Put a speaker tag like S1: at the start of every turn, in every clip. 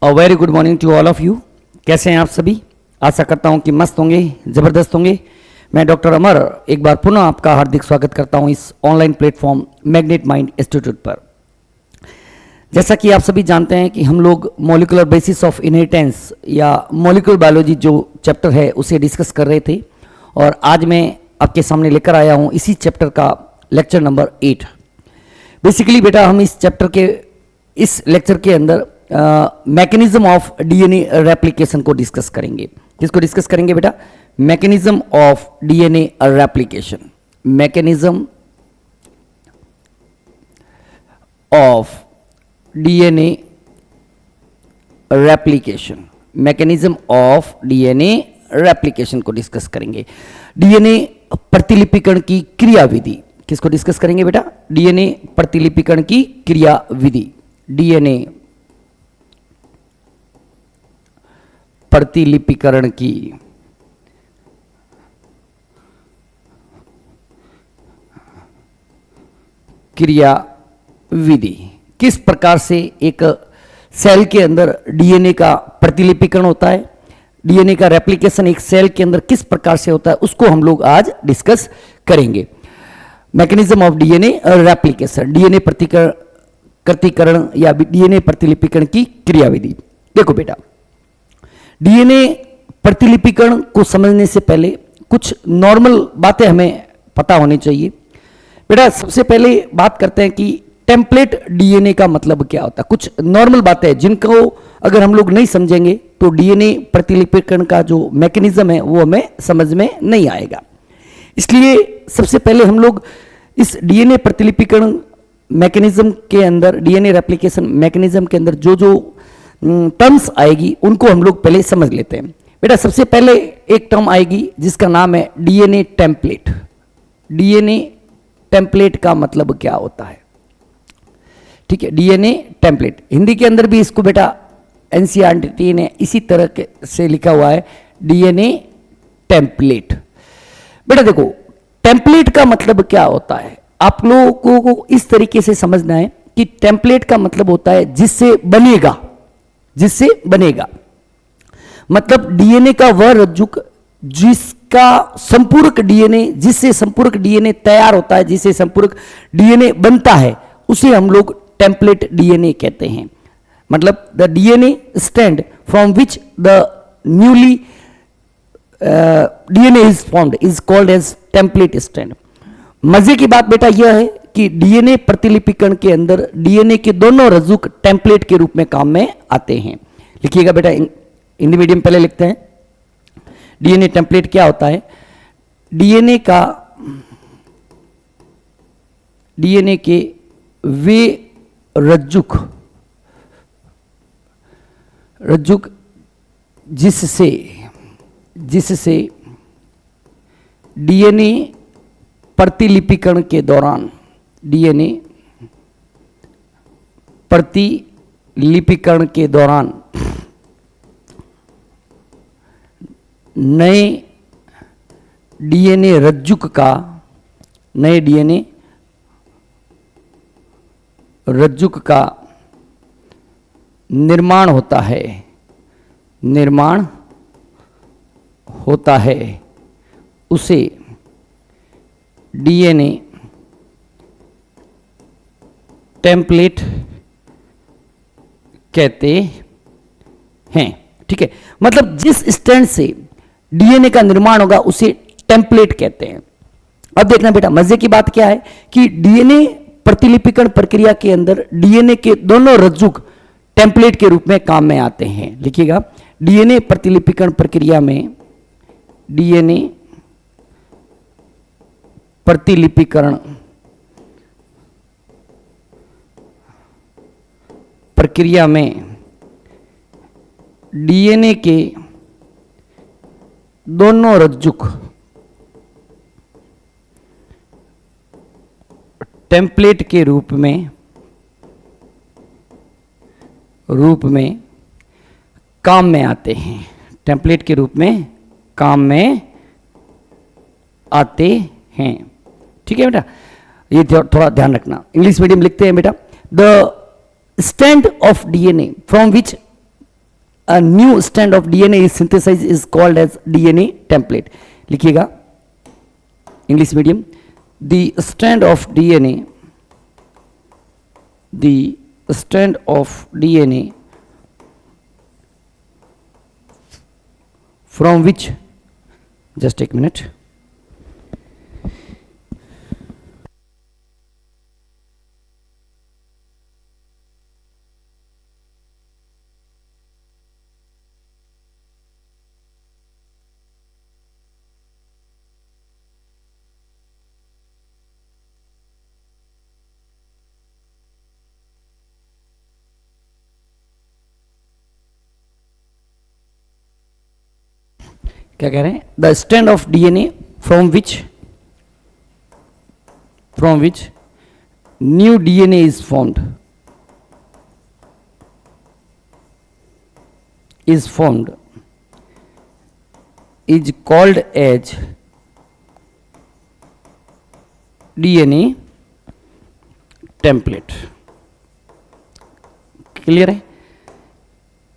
S1: Very good morning to all of you. कैसे हैं आप सभी? आशा करता हूं कि मस्त होंगे, ज़बरदस्त होंगे। मैं डॉक्टर अमर एक बार पुनः आपका हार्दिक स्वागत करता हूं इस online platform magnet mind institute पर। जैसा कि आप सभी जानते हैं कि हम लोग मॉलिकुलर बेसिस ऑफ इनहेरिटेंस या मॉलिक्यूलर बायोलॉजी जो चैप्टर है उसे डिस्कस कर रहे थे, और आज मैं आपके सामने लेकर आया हूं इसी चैप्टर का लेक्चर नंबर 8। बेसिकली बेटा हम इस चैप्टर के इस लेक्चर के अंदर मैकेनिज्म ऑफ डीएनए रेप्लिकेशन को डिस्कस करेंगे। किसको डिस्कस करेंगे बेटा? Mechanism of DNA replication. Mechanism of DNA replication. Mechanism of DNA replication को डिस्कस करेंगे। डीएनए प्रतिलिपिकरण की क्रियाविधि। किसको डिस्कस करेंगे बेटा? डीएनए प्रतिलिपिकरण की क्रियाविधि। डीएनए प्रतिलिपिकरण की क्रियाविधि। किस प्रकार से एक सेल के अंदर डीएनए का प्रतिलिपिकरण होता है, डीएनए का रेप्लिकेशन एक सेल के अंदर किस प्रकार से होता है, उसको हम लोग आज डिस्कस करेंगे। Mechanism of DNA replication, DNA प्रतिकरण या डीएनए प्रतिलिपिकरण की क्रियाविधि। देखो बेटा, डीएनए प्रतिलिपिकरण को समझने से पहले कुछ नॉर्मल बातें हमें पता होनी चाहिए। बेटा सबसे पहले बात करते हैं कि टेम्पलेट डीएनए का मतलब क्या होता है। कुछ नॉर्मल बातें हैं जिनको अगर हम लोग नहीं समझेंगे तो डीएनए प्रतिलिपिकरण का जो मैकेनिज्म है वो हमें समझ में नहीं आएगा। इसलिए सबसे पहले हम लोग इस डीएनए प्रतिलिपिकरण मैकेनिज्म के अंदर, डीएनए रेप्लिकेशन मैकेनिज्म के अंदर जो जो टर्म्स आएगी उनको हम लोग पहले समझ लेते हैं। बेटा सबसे पहले एक टर्म आएगी जिसका नाम है डीएनए टेम्पलेट। डीएनए टेम्पलेट का मतलब क्या होता है? ठीक है, डीएनए टेम्पलेट। हिंदी के अंदर भी इसको बेटा एनसीईआरटी ने इसी तरह से लिखा हुआ है, डीएनए टेम्पलेट। बेटा देखो, टेम्पलेट का मतलब क्या होता है आप लोगों को इस तरीके से समझना है कि टेम्पलेट का मतलब होता है जिससे बनेगा, जिससे बनेगा। मतलब डीएनए का वह रज्जुक जिसका संपूरक डीएनए, जिससे संपूरक डीएनए तैयार होता है, जिससे संपूरक डीएनए बनता है, उसे हम लोग टेम्पलेट डीएनए कहते हैं। मतलब the DNA strand from which the newly DNA is formed is called as template strand. मजे की बात बेटा यह है कि डीएनए प्रतिलिपिकरण के अंदर डीएनए के दोनों रज्जुक टेम्पलेट के रूप में काम में आते हैं। लिखिएगा बेटा, हिंदी मीडियम पहले लिखते हैं। डीएनए टेम्पलेट क्या होता है? डीएनए के वे रज्जुक जिससे डीएनए प्रतिलिपिकरण के दौरान, डीएनए प्रतिलिपिकरण के दौरान नए डीएनए रज्जुक का निर्माण होता है, उसे डीएनए टेम्पलेट कहते हैं। ठीक है, मतलब जिस स्ट्रैंड से डीएनए का निर्माण होगा उसे टेम्पलेट कहते हैं। अब देखना बेटा, मजे की बात क्या है कि डीएनए प्रतिलिपिकरण प्रक्रिया के अंदर डीएनए के दोनों रज्जुक टेम्पलेट के रूप में काम में आते हैं। लिखिएगा, डीएनए प्रतिलिपिकरण प्रक्रिया में, डीएनए प्रतिलिपिकरण प्रक्रिया में डीएनए के दोनों रज्जुक टेम्पलेट के रूप में काम में आते हैं। टेम्पलेट के रूप में काम में आते हैं। ठीक है बेटा, ये थोड़ा ध्यान रखना। इंग्लिश मीडियम लिखते हैं बेटा, the stand of DNA from which a new strand of DNA is synthesized is called as DNA template. लिखिएगा English medium. The strand of DNA from which, just take a minute. क्या कह रहे हैं? The strand of DNA from which new DNA is formed is called as DNA template. Clear है?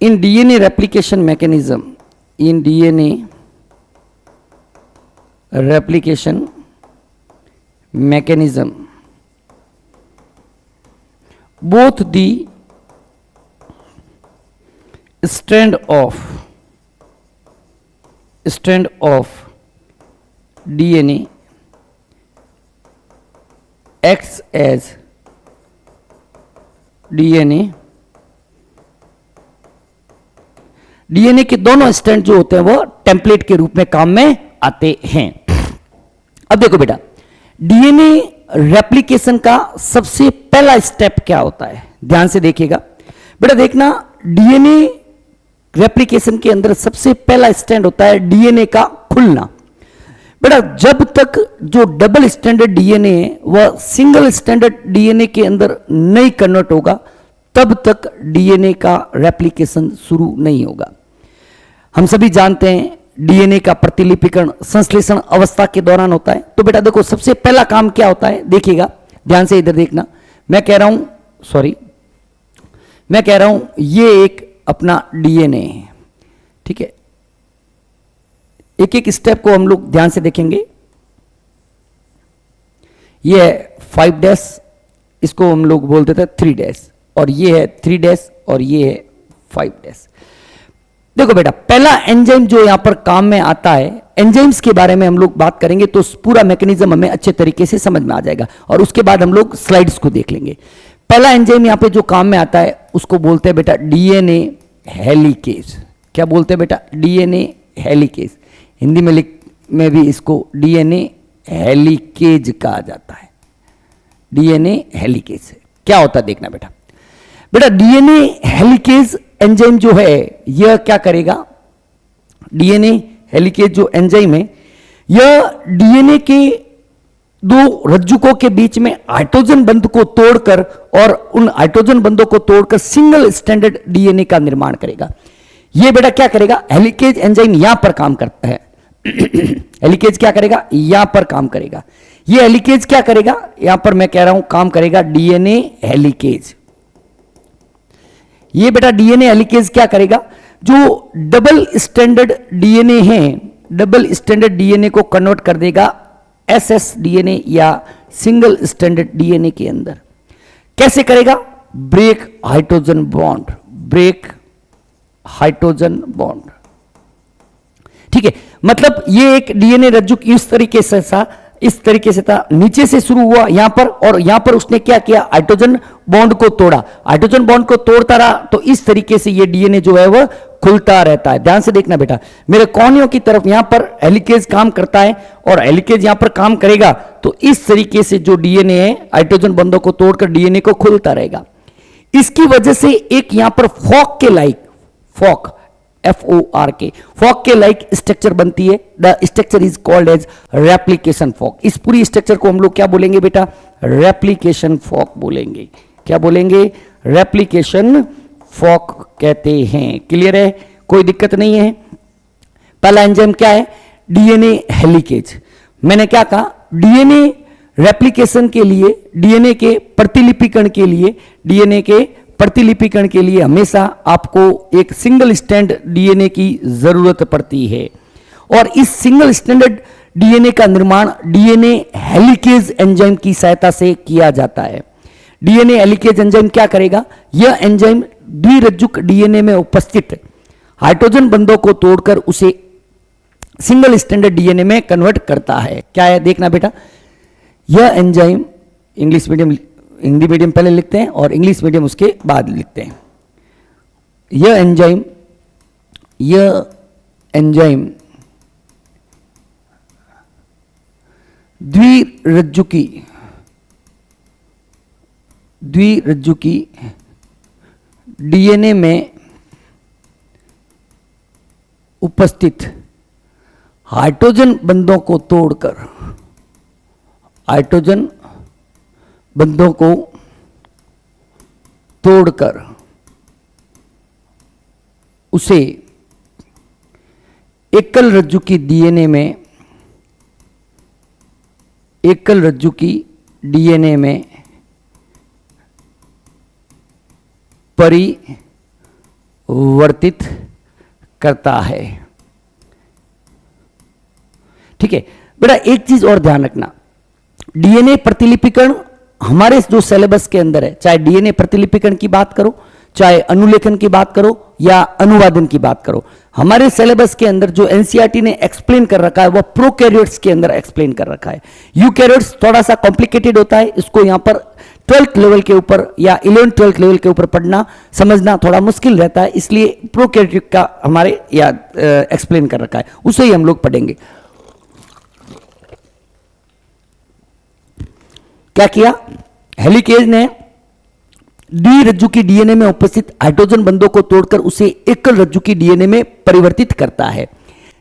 S1: In DNA replication mechanism, both the strand of DNA acts as DNA के दोनों strand जो होते हैं वो टेम्पलेट के रूप में काम में आते हैं. अब देखो बेटा, डीएनए रेप्लिकेशन का सबसे पहला स्टेप क्या होता है? ध्यान से देखिएगा बेटा. देखना, डीएनए रेप्लिकेशन के अंदर सबसे पहला स्टैंड होता है डीएनए का खुलना. बेटा, जब तक जो डबल स्टैंडर्ड डीएनए है वह सिंगल स्टैंडर्ड डीएनए के अंदर नहीं कन्वर्ट होगा, तब तक डीएनए का रेप्लिकेशन शुरू नहीं होगा. हम सभी जानते हैं डीएनए का प्रतिलिपिकरण संश्लेषण अवस्था के दौरान होता है. तो बेटा देखो, सबसे पहला काम क्या होता है? देखिएगा ध्यान से, इधर देखना. मैं कह रहा हूं ये एक अपना डीएनए है, ठीक है. एक एक स्टेप को हम लोग ध्यान से देखेंगे. ये है 5' इसको हम लोग बोलते थे 3', और ये है 3' और ये है 5'. देखो बेटा, पहला एंजाइम जो यहां पर काम में आता है, एंजाइम्स के बारे में हम लोग बात करेंगे तो पूरा मैकेनिज्म हमें अच्छे तरीके से समझ में आ जाएगा, और उसके बाद हम लोग स्लाइड्स को देख लेंगे. पहला एंजाइम यहां पे जो काम में आता है उसको बोलते हैं बेटा डीएनए हेलिकेज. क्या बोलते हैं बेटा? DNA helicase. हिंदी में भी इसको डीएनए हेलिकेज कहा जाता है. डीएनए हेलिकेज क्या होता है देखना बेटा. डीएनए हेलिकेज एंजाइम जो है यह क्या करेगा? डीएनए हेलिकेज जो एंजाइम है यह डीएनए के दो रज्जुकों के बीच में हाइड्रोजन बंध को तोड़कर और उन हाइड्रोजन बंधों को तोड़कर सिंगल स्टैंडर्ड डीएनए का निर्माण करेगा. यह बेटा क्या करेगा? हेलिकेज एंजाइम यहां पर काम करता है. हेलिकेज क्या करेगा? यहां पर काम करेगा. यह हेलिकेज क्या करेगा? यहां पर मैं कह रहा हूं काम करेगा डीएनए हेलिकेज. ये बेटा डीएनए हेलिकेज क्या करेगा? जो डबल स्टैंडर्ड डीएनए है, डबल स्टैंडर्ड डीएनए को कन्वर्ट कर देगा एसएस डीएनए या सिंगल स्टैंडर्ड डीएनए के अंदर. कैसे करेगा? Break hydrogen bond. ठीक है, मतलब ये एक डीएनए रज्जु इस तरीके से था, नीचे से शुरू हुआ यहां पर, और यहां पर उसने क्या किया? हाइड्रोजन बॉन्ड को तोड़ा. हाइड्रोजन बॉन्ड को तोड़ता रहा तो इस तरीके से ये डीएनए जो है वह खुलता रहता है. ध्यान से देखना बेटा, मेरे कोनियों की तरफ यहां पर हेलिकेज काम करता है और हेलिकेज यहां पर काम करेगा तो इस तरीके से जो डीएनए है हाइड्रोजन बंधों को तोड़कर डीएनए को खुलता रहेगा. इसकी वजह से एक यहां पर फॉक के लाइक फॉक के लाइक स्ट्रक्चर बनती है. The structure is called as replication fork. इस पूरी स्ट्रक्चर को हम लोग क्या बोलेंगे बेटा? रेप्लिकेशन फॉक बोलेंगे. क्या बोलेंगे? रेप्लिकेशन फॉक कहते हैं. क्लियर है? कोई दिक्कत नहीं है. पहला एंजाइम क्या है? DNA helicase. मैंने क्या कहा? डीएनए रेप्लिकेशन के लिए, डीएनए के प्रतिलिपिकरण के लिए, डीएनए के प्रतिलिपिकरण के लिए हमेशा आपको एक सिंगल स्ट्रैंड डीएनए की जरूरत पड़ती है और इस सिंगल स्ट्रैंडेड डीएनए का निर्माण डीएनए हेलिकेज एंजाइम की सहायता से किया जाता है। डीएनए हेलिकेज एंजाइम क्या करेगा? यह एंजाइम द्विरज्जुक डीएनए में उपस्थित हाइड्रोजन बंधों को तोड़कर उसे सिंगल स्ट्रैंडेड डीएनए में कन्वर्ट करता है। क्या है देखना बेटा, यह enzyme English medium Hindi medium पहले लिखते हैं और इंग्लिश मीडियम उसके बाद लिखते हैं। यह एंजाइम द्विरज्जुकी डीएनए में उपस्थित हाइड्रोजन बंधों को तोड़कर उसे एकल रज्जुकी डीएनए में परिवर्तित करता है। ठीक है बेटा, एक चीज और ध्यान रखना, डीएनए प्रतिलिपिकरण हमारे जो सिलेबस के अंदर है, चाहे डीएनए प्रतिलिपिकरण की बात करो, चाहे अनुलेखन की बात करो या अनुवादन की बात करो, हमारे सिलेबस के अंदर जो एनसीईआरटी ने एक्सप्लेन कर रखा है वह प्रोकैरियोट्स के अंदर एक्सप्लेन कर रखा है। यूकैरियोट्स थोड़ा सा कॉम्प्लिकेटेड होता है, इसको यहां पर 12th लेवल के ऊपर या 11th-12th लेवल के ऊपर पढ़ना समझना थोड़ा मुश्किल रहता है, इसलिए प्रोकैरियोट का हमारे एक्सप्लेन कर रखा है, उसे ही हम लोग पढ़ेंगे। क्या किया? हेलिकेज ने द्विरज्जुकी डीएनए में उपस्थित हाइड्रोजन बंधों को तोड़कर उसे एकल रज्जुकी डीएनए में परिवर्तित करता है,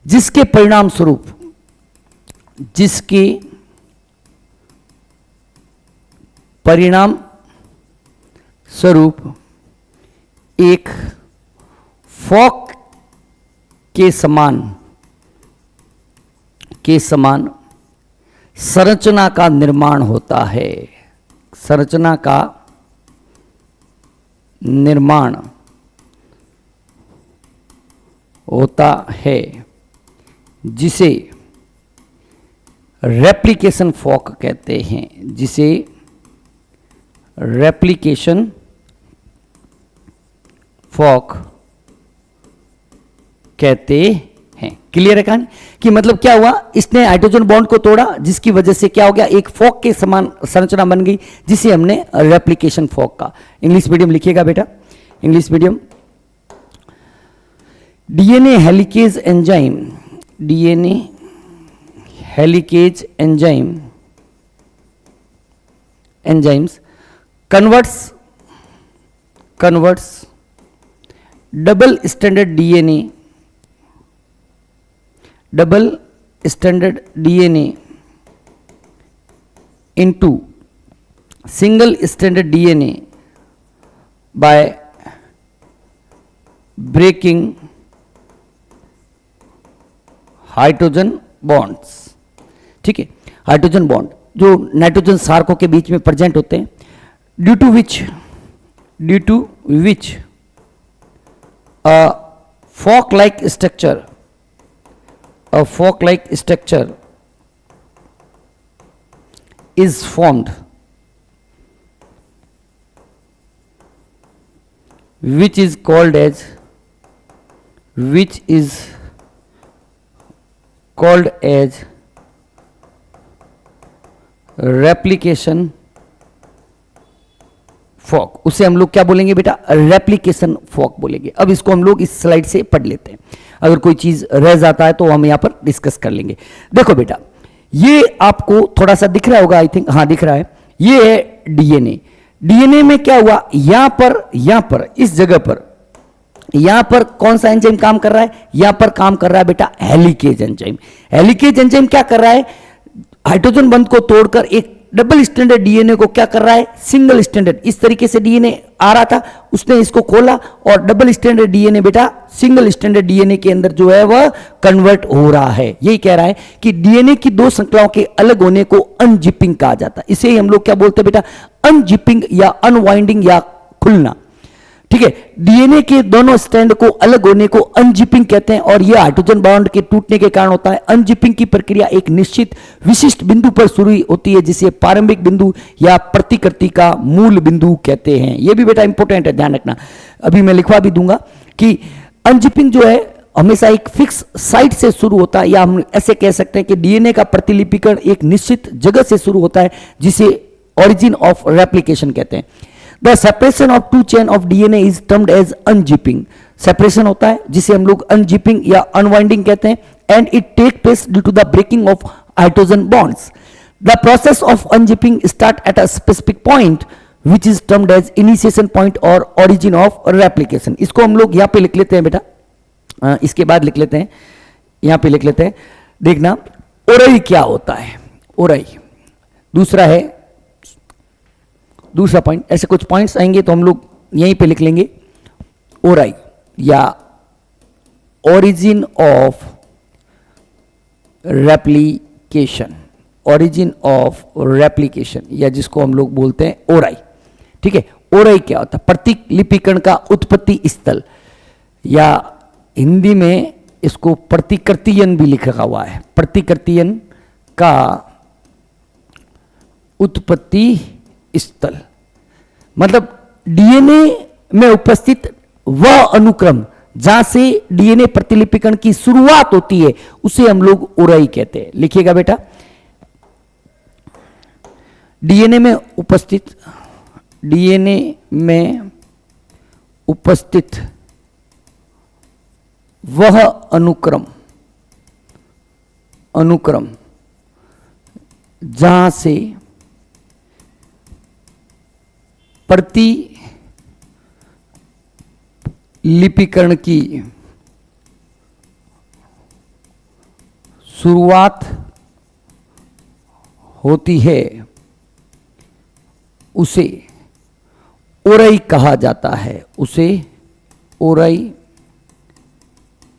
S1: जिसके परिणाम स्वरूप एक फॉक के समान संरचना का निर्माण होता है। संरचना का निर्माण होता है जिसे रेप्लिकेशन फॉक कहते हैं, जिसे रेप्लिकेशन फॉक कहते हैं। क्लियर है कहानी कि मतलब क्या हुआ, इसने हाइड्रोजन बॉन्ड को तोड़ा जिसकी वजह से क्या हो गया, एक फॉक के समान संरचना बन गई जिसे हमने रेप्लिकेशन फॉक का। इंग्लिश मीडियम लिखिएगा बेटा, English medium. DNA helicase enzymes converts double standard DNA into single stranded DNA by breaking hydrogen bonds. ठीक है, हाइड्रोजन बॉन्ड जो नाइट्रोजन सार्कों के बीच में प्रेजेंट होते हैं, due to which fork like structure is formed, which is called as replication fork. उसे हम लोग क्या बोलेंगे बेटा, रेप्लिकेशन फॉक बोलेंगे। अब इसको हम लोग इस स्लाइड से पढ़ लेते हैं, अगर कोई चीज रह जाता है तो हम यहां पर डिस्कस कर लेंगे। देखो बेटा, ये आपको थोड़ा सा दिख रहा होगा, आई थिंक हाँ दिख रहा है, ये है डीएनए। डीएनए में क्या हुआ, यहां पर इस जगह पर यहां पर कौन सा एंजाइम काम कर रहा है, यहां पर काम कर रहा है बेटा हेलिकेज एंजाइम। हेलिकेज एंजाइम क्या कर रहा है, हाइड्रोजन बंध को तोड़कर एक डबल स्टैंडर्ड डीएनए को क्या कर रहा है, सिंगल स्टैंडर्ड। इस तरीके से डीएनए आ रहा था, उसने इसको खोला और डबल स्टैंडर्ड डीएनए बेटा सिंगल स्टैंडर्ड डीएनए के अंदर जो है वह कन्वर्ट हो रहा है। यही कह रहा है कि डीएनए की दो श्रृंखलाओं के अलग होने को अनजिपिंग कहा जाता है। इसे ही हम लोग क्या बोलते हैं बेटा, अनजिपिंग या अनवाइंडिंग या खुलना। ठीक है, डीएनए के दोनों स्टैंड को अलग होने को अनजिपिंग कहते हैं और यह हाइड्रोजन बॉन्ड के टूटने के कारण होता है। अनजिपिंग की प्रक्रिया एक निश्चित विशिष्ट बिंदु पर शुरू होती है जिसे प्रारंभिक बिंदु या प्रतिकृति का मूल बिंदु कहते हैं। यह भी बेटा इंपॉर्टेंट है, ध्यान रखना। अभी मैं लिखवा भी दूंगा कि अनजिपिंग जो है हमेशा एक फिक्स साइट से शुरू होता है, या हम ऐसे कह सकते हैं कि डीएनए का प्रतिलिपिकरण एक निश्चित जगह से शुरू होता है जिसे ओरिजिन ऑफ रेप्लिकेशन कहते हैं। The separation of two chain of DNA is termed as unzipping. Separation होता है जिसे हम लोग अनजिपिंग या अनवाइंडिंग कहते हैं, and it take place due to the breaking of hydrogen bonds. The process of unzipping start at a specific point which is termed as initiation point और origin of replication. इसको हम लोग यहां पे लिख लेते हैं बेटा, इसके बाद लिख लेते हैं, यहां पे लिख लेते हैं। देखना ओरई क्या होता है, ओरई दूसरा है, दूसरा पॉइंट। ऐसे कुछ पॉइंट्स आएंगे तो हम लोग यहीं पे लिख लेंगे ओरई या origin of replication, origin of replication, या जिसको हम लोग बोलते हैं ओरई। ठीक है, ओरई क्या होता है? प्रतिलिपिकरण का उत्पत्ति स्थल, या हिंदी में इसको प्रतिकृतियन भी लिखा हुआ है। प्रतिकृतियन का उत्पत्ति स्थल मतलब डीएनए में उपस्थित वह अनुक्रम जहां से डीएनए प्रतिलिपिकरण की शुरुआत होती है उसे हम लोग ओरई कहते हैं। लिखिएगा बेटा, डीएनए में उपस्थित, डीएनए में उपस्थित वह अनुक्रम, अनुक्रम जहां से प्रतिलिपिकरण की शुरुआत होती है उसे ओरई कहा जाता है, उसे ओरई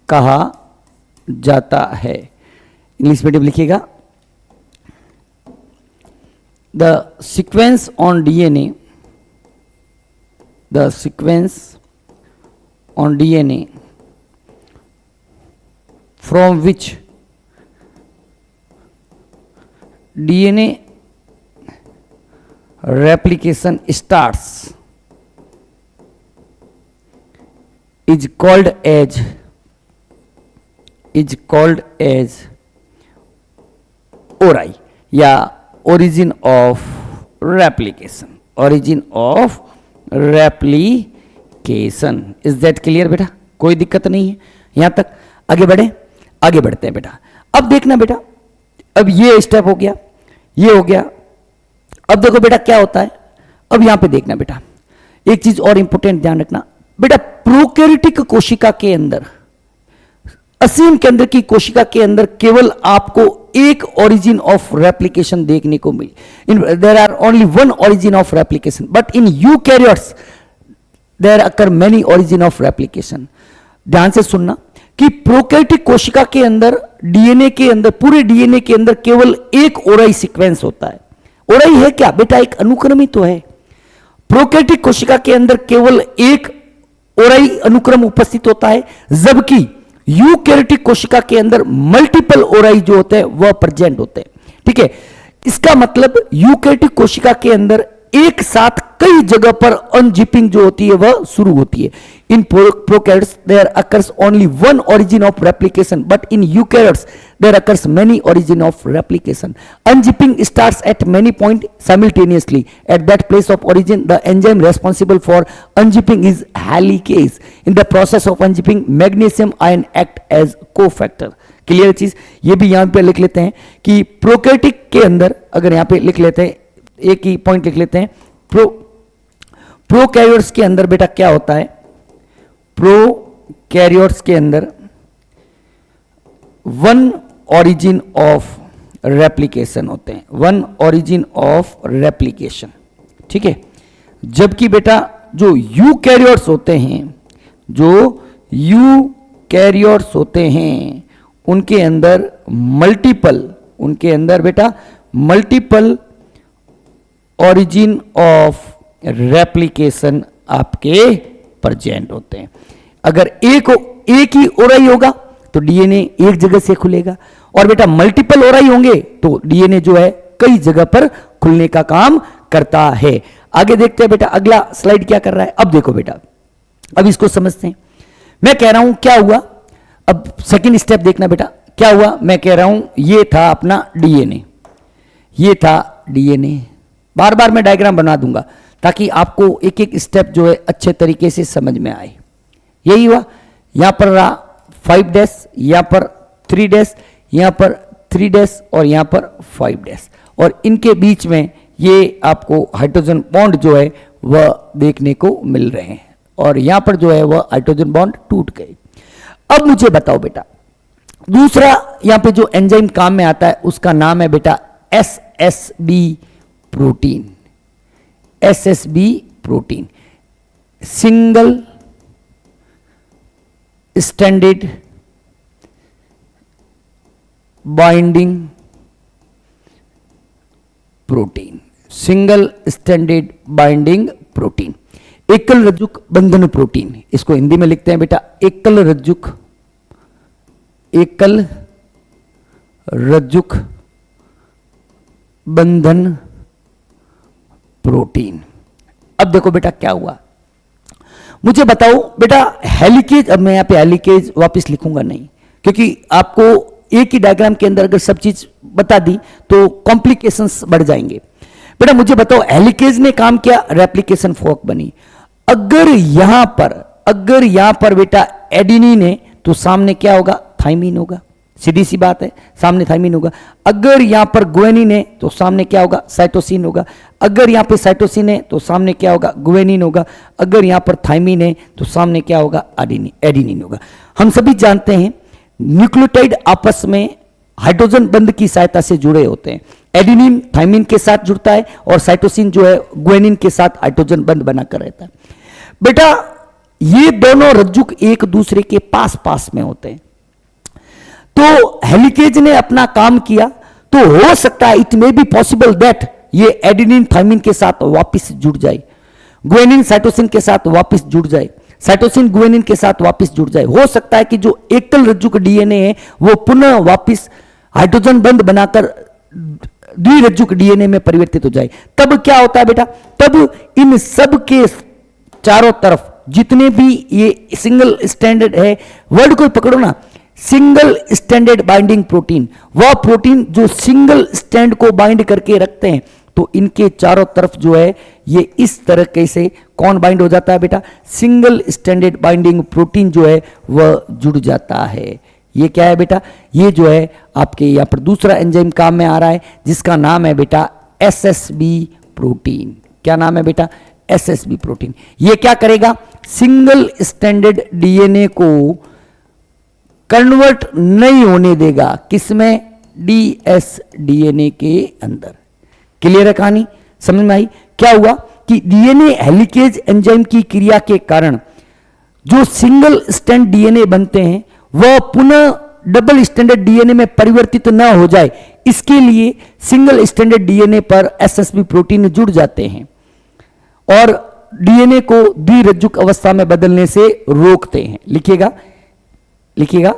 S1: कहा जाता है। इंग्लिश मीडियम लिखिएगा। The sequence on DNA, the sequence on DNA from which DNA replication starts is called as ORI या origin of replication, origin of replication। is that clear बेटा? कोई दिक्कत नहीं है यहां तक? आगे बढ़े, आगे बढ़ते हैं बेटा। अब देखना बेटा, अब ये स्टेप हो गया, ये हो गया। अब देखो बेटा क्या होता है, अब यहां पे देखना बेटा, एक चीज और इंपॉर्टेंट ध्यान रखना बेटा। प्रोकैरियोटिक कोशिका के अंदर, असीम केंद्र की कोशिका के अंदर केवल आपको एक ओरिजिन ऑफ रेप्लिकेशन देखने को मिली। There are only one origin of replication, but in eukaryotes there occur many origin of replication. ध्यान से सुनना कि प्रोकैरियोटिक कोशिका के अंदर, डीएनए के अंदर, पूरे डीएनए के अंदर केवल एक ओरई सीक्वेंस होता है। ओरई है क्या बेटा? एक अनुक्रम ही तो है। प्रोकैरियोटिक कोशिका के अंदर केवल एक ओरई अनुक्रम उपस्थित होता है, जबकि यूकैरियोटिक कोशिका के अंदर मल्टीपल ओरई जो होते हैं वह प्रेजेंट होते हैं। ठीक है, इसका मतलब यूकैरियोटिक कोशिका के अंदर एक साथ कई जगह पर अनजिपिंग जो होती है वह शुरू होती है। In prokaryotes there occurs only one origin of replication, but in eukaryotes there occurs many origin of replication. Unzipping starts at many point simultaneously at that place of origin. The enzyme responsible for unzipping is helicase. In the process of unzipping magnesium ion act as cofactor. Clear चीज? ये भी यहां पे लिख लेते हैं कि prokaryotic के अंदर, अगर यहां पे लिख लेते हैं, एक ही पॉइंट लिख लेते हैं, प्रोकैरियोट्स के अंदर बेटा क्या होता है? प्रोकैरियोट्स के अंदर वन ओरिजिन ऑफ रेप्लिकेशन होते हैं, वन ओरिजिन ऑफ रेप्लिकेशन। ठीक है, जबकि बेटा जो यूकैरियोट्स होते हैं, जो यूकैरियोट्स होते हैं उनके अंदर मल्टीपल, उनके अंदर बेटा मल्टीपल ओरिजिन ऑफ रेप्लिकेशन आपके प्रेजेंट होते हैं। अगर एक ही ओराई होगा तो डीएनए एक जगह से खुलेगा, और बेटा मल्टीपल ओराई होंगे तो डीएनए जो है कई जगह पर खुलने का काम करता है। आगे देखते हैं बेटा अगला स्लाइड क्या कर रहा है। अब देखो बेटा, अब इसको समझते हैं। मैं कह रहा हूं क्या हुआ, अब सेकंड स्टेप देखना बेटा क्या हुआ। मैं कह रहा हूं ये था अपना डीएनए, ये था डीएनए। बार बार मैं डायग्राम बना दूंगा ताकि आपको एक एक स्टेप जो है अच्छे तरीके से समझ में आए। यही हुआ, यहां पर रहा 5 डैश, यहां पर 3 डैश, यहां पर 3 डैश और यहां पर 5 डैश, और इनके बीच में ये आपको हाइड्रोजन बॉन्ड जो है वह देखने को मिल रहे हैं, और यहां पर जो है वह हाइड्रोजन बॉन्ड टूट गए। अब मुझे बताओ बेटा, दूसरा यहां पे जो एंजाइम काम में आता है उसका नाम है बेटा SSB protein. SSB protein, single standard binding protein, single standard binding protein, एकल रज्जुक बंधन प्रोटीन। इसको हिंदी में लिखते हैं बेटा एकल रज्जुक, एकल रज्जुक बंधन प्रोटीन। अब देखो बेटा क्या हुआ, मुझे बताओ बेटा हेलिकेज। अब मैं यहां पे हेलिकेज वापस लिखूंगा नहीं, क्योंकि आपको एक ही डायग्राम के अंदर अगर सब चीज बता दी तो कॉम्प्लिकेशंस बढ़ जाएंगे। बेटा मुझे बताओ हेलिकेज ने काम किया, रेप्लिकेशन फोर्क बनी। अगर यहां पर बेटा एडिनिन है तो सामने क्या होगा, थाइमिन होगा। सीधी सी बात है, सामने थाइमिन होगा। अगर यहां पर गुएनिन है तो सामने क्या होगा, साइटोसिन होगा। अगर यहां पे साइटोसिन है तो सामने क्या होगा, गुएनिन होगा। अगर यहां पर थाइमिन है तो सामने क्या होगा, एडिनिन होगा। हम सभी जानते हैं न्यूक्लियोटाइड आपस में हाइड्रोजन बंध की सहायता से जुड़े होते हैं। एडिनिन थाइमिन के साथ जुड़ता है और साइटोसिन जो है गुएनिन के साथ हाइड्रोजन बंध बनाकर रहता है। बेटा ये दोनों रज्जुक एक दूसरे के पास पास में होते हैं, तो हेलिकेज ने अपना काम किया। तो हो सकता है it may be possible that ये एडिनिन थाइमिन के साथ वापस जुड़ जाए, गुएनिन साइटोसिन के साथ वापस जुड़ जाए, साइटोसिन गुएनिन के साथ वापस जुड़ जाए। हो सकता है कि जो एकल रज्जुक डीएनए है वो पुनः वापस हाइड्रोजन बंध बनाकर द्विरज्जुक डीएनए में परिवर्तित हो जाए। तब क्या होता है बेटा, तब इन सब के चारों तरफ जितने भी ये सिंगल स्टैंडर्ड है, वर्ड को पकड़ो ना, सिंगल स्टैंडर्ड बाइंडिंग प्रोटीन, वह प्रोटीन जो सिंगल स्टैंड को बाइंड करके रखते हैं, तो इनके चारों तरफ जो है ये इस तरह से कौन बाइंड हो जाता है बेटा, सिंगल स्टैंडर्ड बाइंडिंग प्रोटीन जो है वह जुड़ जाता है। ये क्या है बेटा, ये जो है आपके यहां पर दूसरा एंजाइम काम में आ रहा है जिसका नाम है बेटा एसएसबी प्रोटीन। क्या नाम है बेटा, एसएसबी प्रोटीन। ये क्या करेगा, सिंगल स्टैंडर्ड डीएनए को कन्वर्ट नहीं होने देगा, किसमें, डीएसडीएनए के अंदर। क्लियर है कहानी, समझ में आई। क्या हुआ कि डीएनए हेलिकेज एंजाइम की क्रिया के कारण जो सिंगल स्टैंड डीएनए बनते हैं वह पुनः डबल स्टैंडर्ड डीएनए में परिवर्तित न हो जाए, इसके लिए सिंगल स्टैंडर्ड डीएनए पर एसएसबी प्रोटीन जुड़ जाते हैं और डीएनए को द्विरज्जुक अवस्था में बदलने से रोकते हैं। लिखिएगा, लिखिएगा,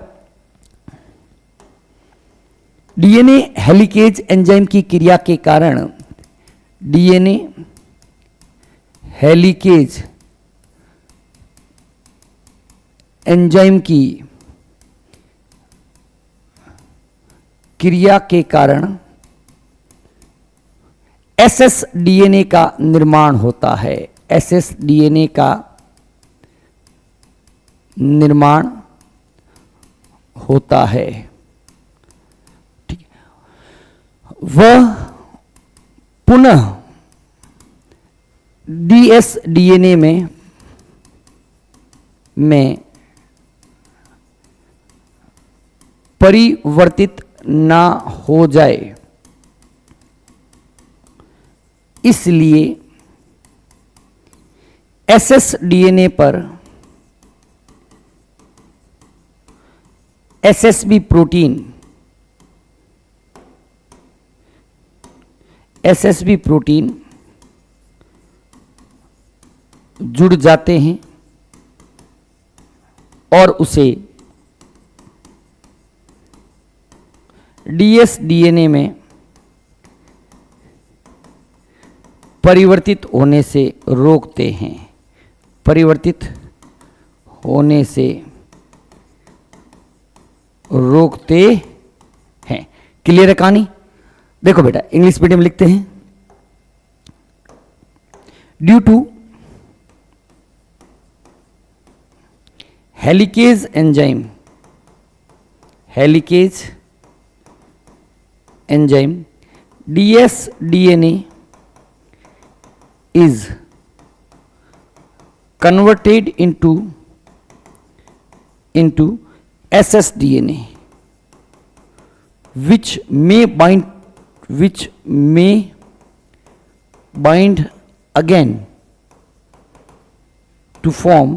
S1: डीएनए हेलिकेज एंजाइम की क्रिया के कारण, डीएनए हेलिकेज एंजाइम की क्रिया के कारण एसएसडीएनए का निर्माण होता है। एसएसडीएनए का निर्माण होता है, ठीक। वह पुनः डीएसडीएनए में परिवर्तित ना हो जाए, इसलिए एसएसडीएनए पर एसएसबी प्रोटीन जुड़ जाते हैं और उसे ds DNA में परिवर्तित होने से रोकते हैं, परिवर्तित होने से रोकते हैं। क्लियर है कहानी? देखो बेटा इंग्लिश मीडियम लिखते हैं, due to helicase enzyme, helicase enzyme dsDNA is converted into ssDNA which may bind again to form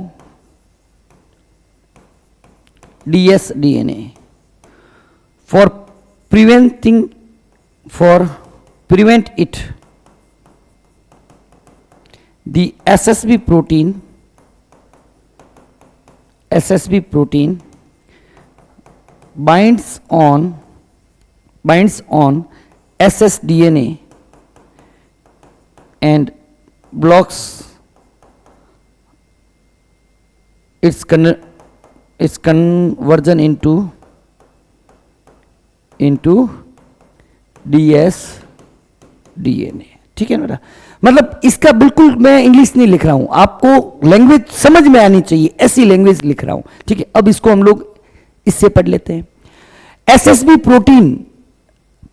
S1: dsDNA. For prevent it, the SSB protein binds on ssDNA and blocks its conversion into dsDNA। ठीक है ना बेटा? मतलब इसका बिल्कुल मैं English नहीं लिख रहा हूं, आपको लैंग्वेज समझ में आनी चाहिए, ऐसी लैंग्वेज लिख रहा हूं। ठीक है, अब इसको हम लोग इससे पढ़ लेते हैं। SSB protein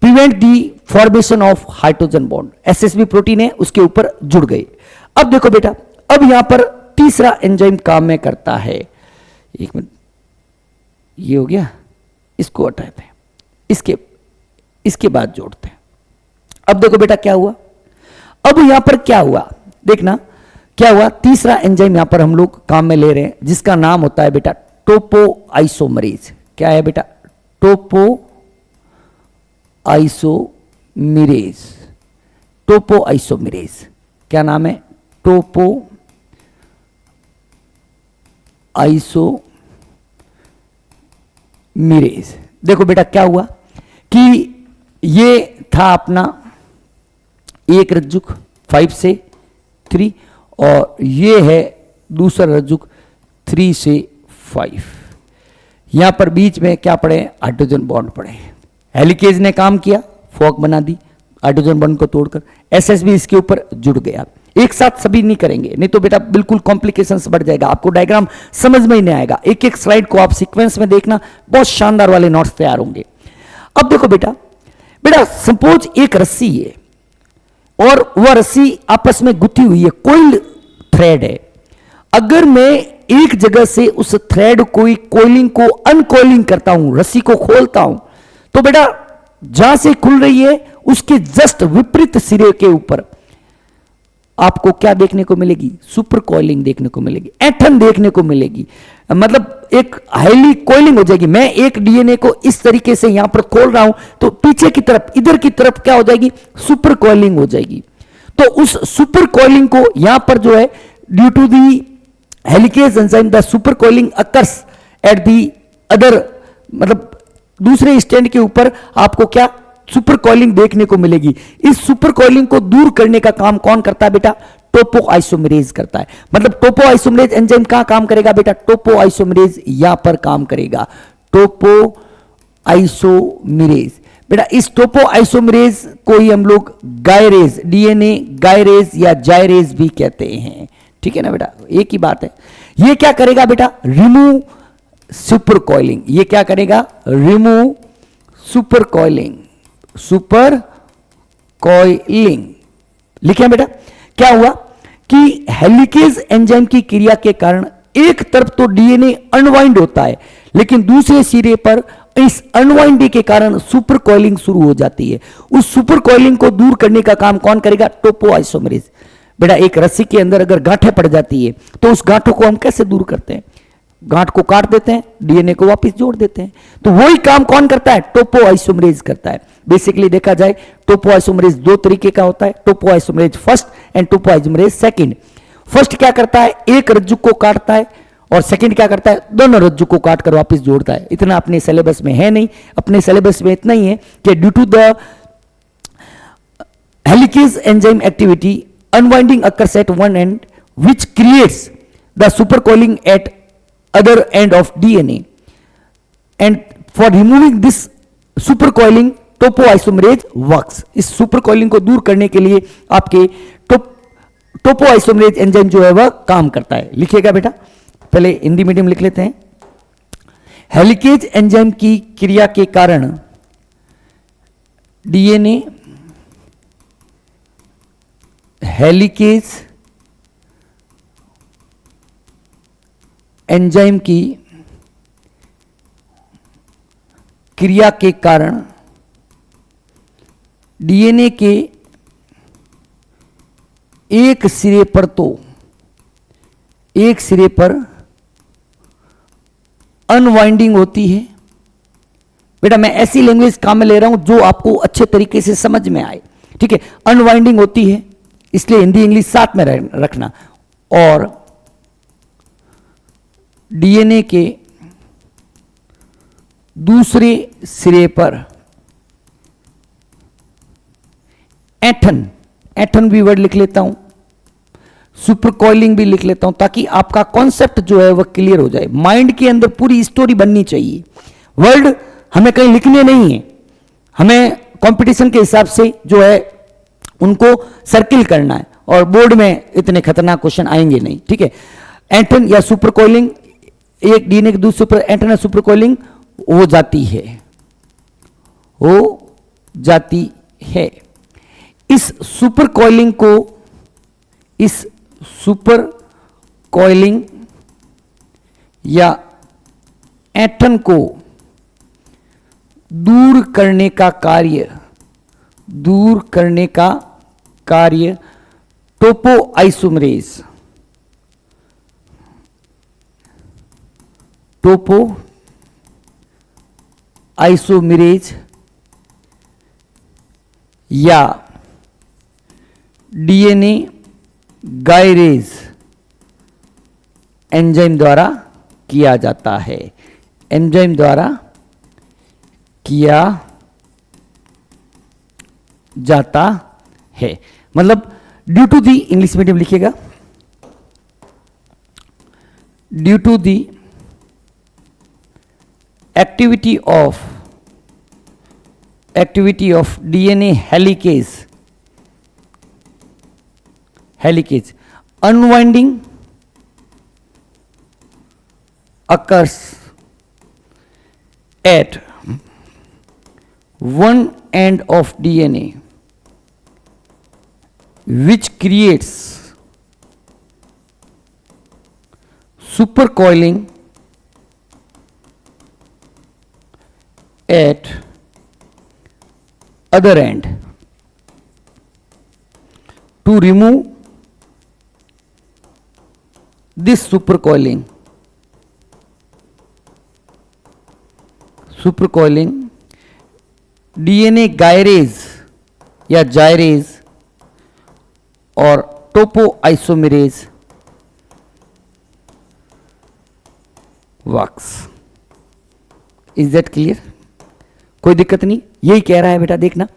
S1: prevent the formation of hydrogen bond, SSB protein है उसके ऊपर जुड़ गए। अब देखो बेटा, अब यहां पर तीसरा एंजाइम काम में करता है। एक मिनट, ये हो गया, इसको हटाते हैं, इसके बाद जोड़ते हैं। अब देखो बेटा क्या हुआ, अब यहां पर क्या हुआ, देखना क्या हुआ। तीसरा एंजाइम यहां पर हम लोग काम में ले रहे हैं जिसका नाम होता है बेटा टोपो आइसोमरेज। क्या है बेटा? टोपो आइसोमरेज। टोपो आइसोमरेज क्या नाम है? टोपो आइसोमरेज। देखो बेटा क्या हुआ कि ये था अपना एक रज्जुक 5 से 3 और ये है दूसरा रज्जुक 3 से 5। यहां पर बीच में क्या पड़े? हाइड्रोजन बॉन्ड पड़े। हेलिकेज ने काम किया, फॉक बना दी हाइड्रोजन बॉन्ड को तोड़कर, एसएसबी इसके ऊपर जुड़ गया। एक साथ सभी नहीं करेंगे, नहीं तो बेटा बिल्कुल कॉम्प्लिकेशंस बढ़ जाएगा, आपको डायग्राम समझ में ही नहीं आएगा। एक एक स्लाइड को आप सीक्वेंस में देखना, बहुत शानदार वाले नोट्स तैयार होंगे। अब देखो बेटा, सपोज एक रस्सी है और वह रस्सी आपस में गुथी हुई है, कोइल थ्रेड है। अगर मैं एक जगह से उस थ्रेड कोई कोइलिंग को अनकोइलिंग करता हूं, रस्सी को खोलता हूं, तो बेटा जहां से खुल रही है उसके जस्ट विपरीत सिरे के ऊपर आपको क्या देखने को मिलेगी? सुपर कॉइलिंग देखने को मिलेगी, ऐंठन देखने को मिलेगी, मतलब एक हाईली कॉइलिंग हो जाएगी। मैं एक डीएनए को इस तरीके से यहां पर खोल रहा हूं तो पीछे की तरफ, इधर की तरफ क्या हो जाएगी? सुपर कॉइलिंग हो जाएगी। तो उस सुपर कॉइलिंग को यहां पर जो है, due to the helicase enzyme the super coiling occurs at the other, मतलब दूसरे स्टैंड के ऊपर आपको क्या सुपर कॉइलिंग देखने को मिलेगी। इस सुपर कॉइलिंग को दूर करने का काम कौन करता है बेटा? टोपो आइसोमरेज करता है। मतलब टोपो आइसोमरेज एंजाइम कहां काम करेगा बेटा? टोपो आइसोमरेज यहां पर काम करेगा, टोपो आइसोमरेज। बेटा इस टोपो आइसोमरेज को ही हम लोग गायरेज, डीएनए गायरेज या जायरेज भी कहते हैं। ठीक है ना बेटा, एक ही बात है। ये क्या करेगा बेटा? Remove super coiling. ये क्या करेगा? Remove super coiling, super coiling. लिखे बेटा, क्या हुआ कि हेलिकेज एंजाइम की क्रिया के कारण एक तरफ तो डीएनए अनवाइंड होता है, लेकिन दूसरे सिरे पर इस अनवाइंडिंग के कारण सुपर कॉइलिंग शुरू हो जाती है। उस सुपर कॉइलिंग को दूर करने का काम कौन करेगा? टोपो आइसोमरेज। बेटा एक रस्सी के अंदर अगर गांठें पड़ जाती है तो उस गांठों को हम कैसे दूर करते हैं? गांठ को काट देते हैं, डीएनए को वापस जोड़ देते हैं। तो वही काम कौन करता है? टोपो आइसोमरेज करता है। बेसिकली देखा जाए टोपो आइसोमरेज दो तरीके का होता है, topoisomerase first and topoisomerase second. First क्या करता है? एक रज्जुक को काटता है और सेकंड क्या करता है, दोनों रज्जु को काट कर वापस जोड़ता है। इतना अपने सिलेबस में है नहीं, अपने सिलेबस में इतना ही है कि due to the helicase enzyme activity unwinding occurs at one end which creates the supercoiling at other end of DNA, and for removing this supercoiling topoisomerase works। इस सुपरकॉइलिंग को दूर करने के लिए आपके टोपोआइसोमरेज एंजाइम जो है वह काम करता है। लिखिएगा बेटा, पहले हिंदी मीडियम लिख लेते हैं। हेलिकेज एंजाइम की क्रिया के कारण डीएनए हेलिकेज एंजाइम की क्रिया के कारण डीएनए के एक सिरे पर अनवाइंडिंग होती है। बेटा मैं ऐसी लैंग्वेज काम में ले रहा हूं जो आपको अच्छे तरीके से समझ में आए, ठीक है। अनवाइंडिंग होती है, इसलिए हिंदी इंग्लिश साथ में रखना। और डीएनए के दूसरे सिरे पर एटन भी वर्ड लिख लेता हूं, सुपरकॉइलिंग भी लिख लेता हूं, ताकि आपका कॉन्सेप्ट जो है वह क्लियर हो जाए। माइंड के अंदर पूरी स्टोरी बननी चाहिए। वर्ड हमें कहीं लिखने नहीं है, हमें कंपटीशन के हिसाब से जो है उनको सर्किल करना है, और बोर्ड में इतने खतरनाक क्वेश्चन आएंगे नहीं, ठीक है। एंटन या सुपरकॉइलिंग, एक डीएनए के दूसरे पर एंटन या सुपरकॉइलिंग हो जाती है। इस सुपर कॉइलिंग या एटम को दूर करने का कार्य टोपोआइसोमरेज या डीएनए गायरेज एंजाइम द्वारा किया जाता है। मतलब due to the, English medium लिखिएगा, due to the activity of DNA helicase unwinding occurs at one end of DNA which creates supercoiling at other end. To remove this supercoiling, DNA gyrase या जायरेज और topoisomerase works. Is that clear? कोई दिक्कत नहीं, यही कह रहा है बेटा, देखना।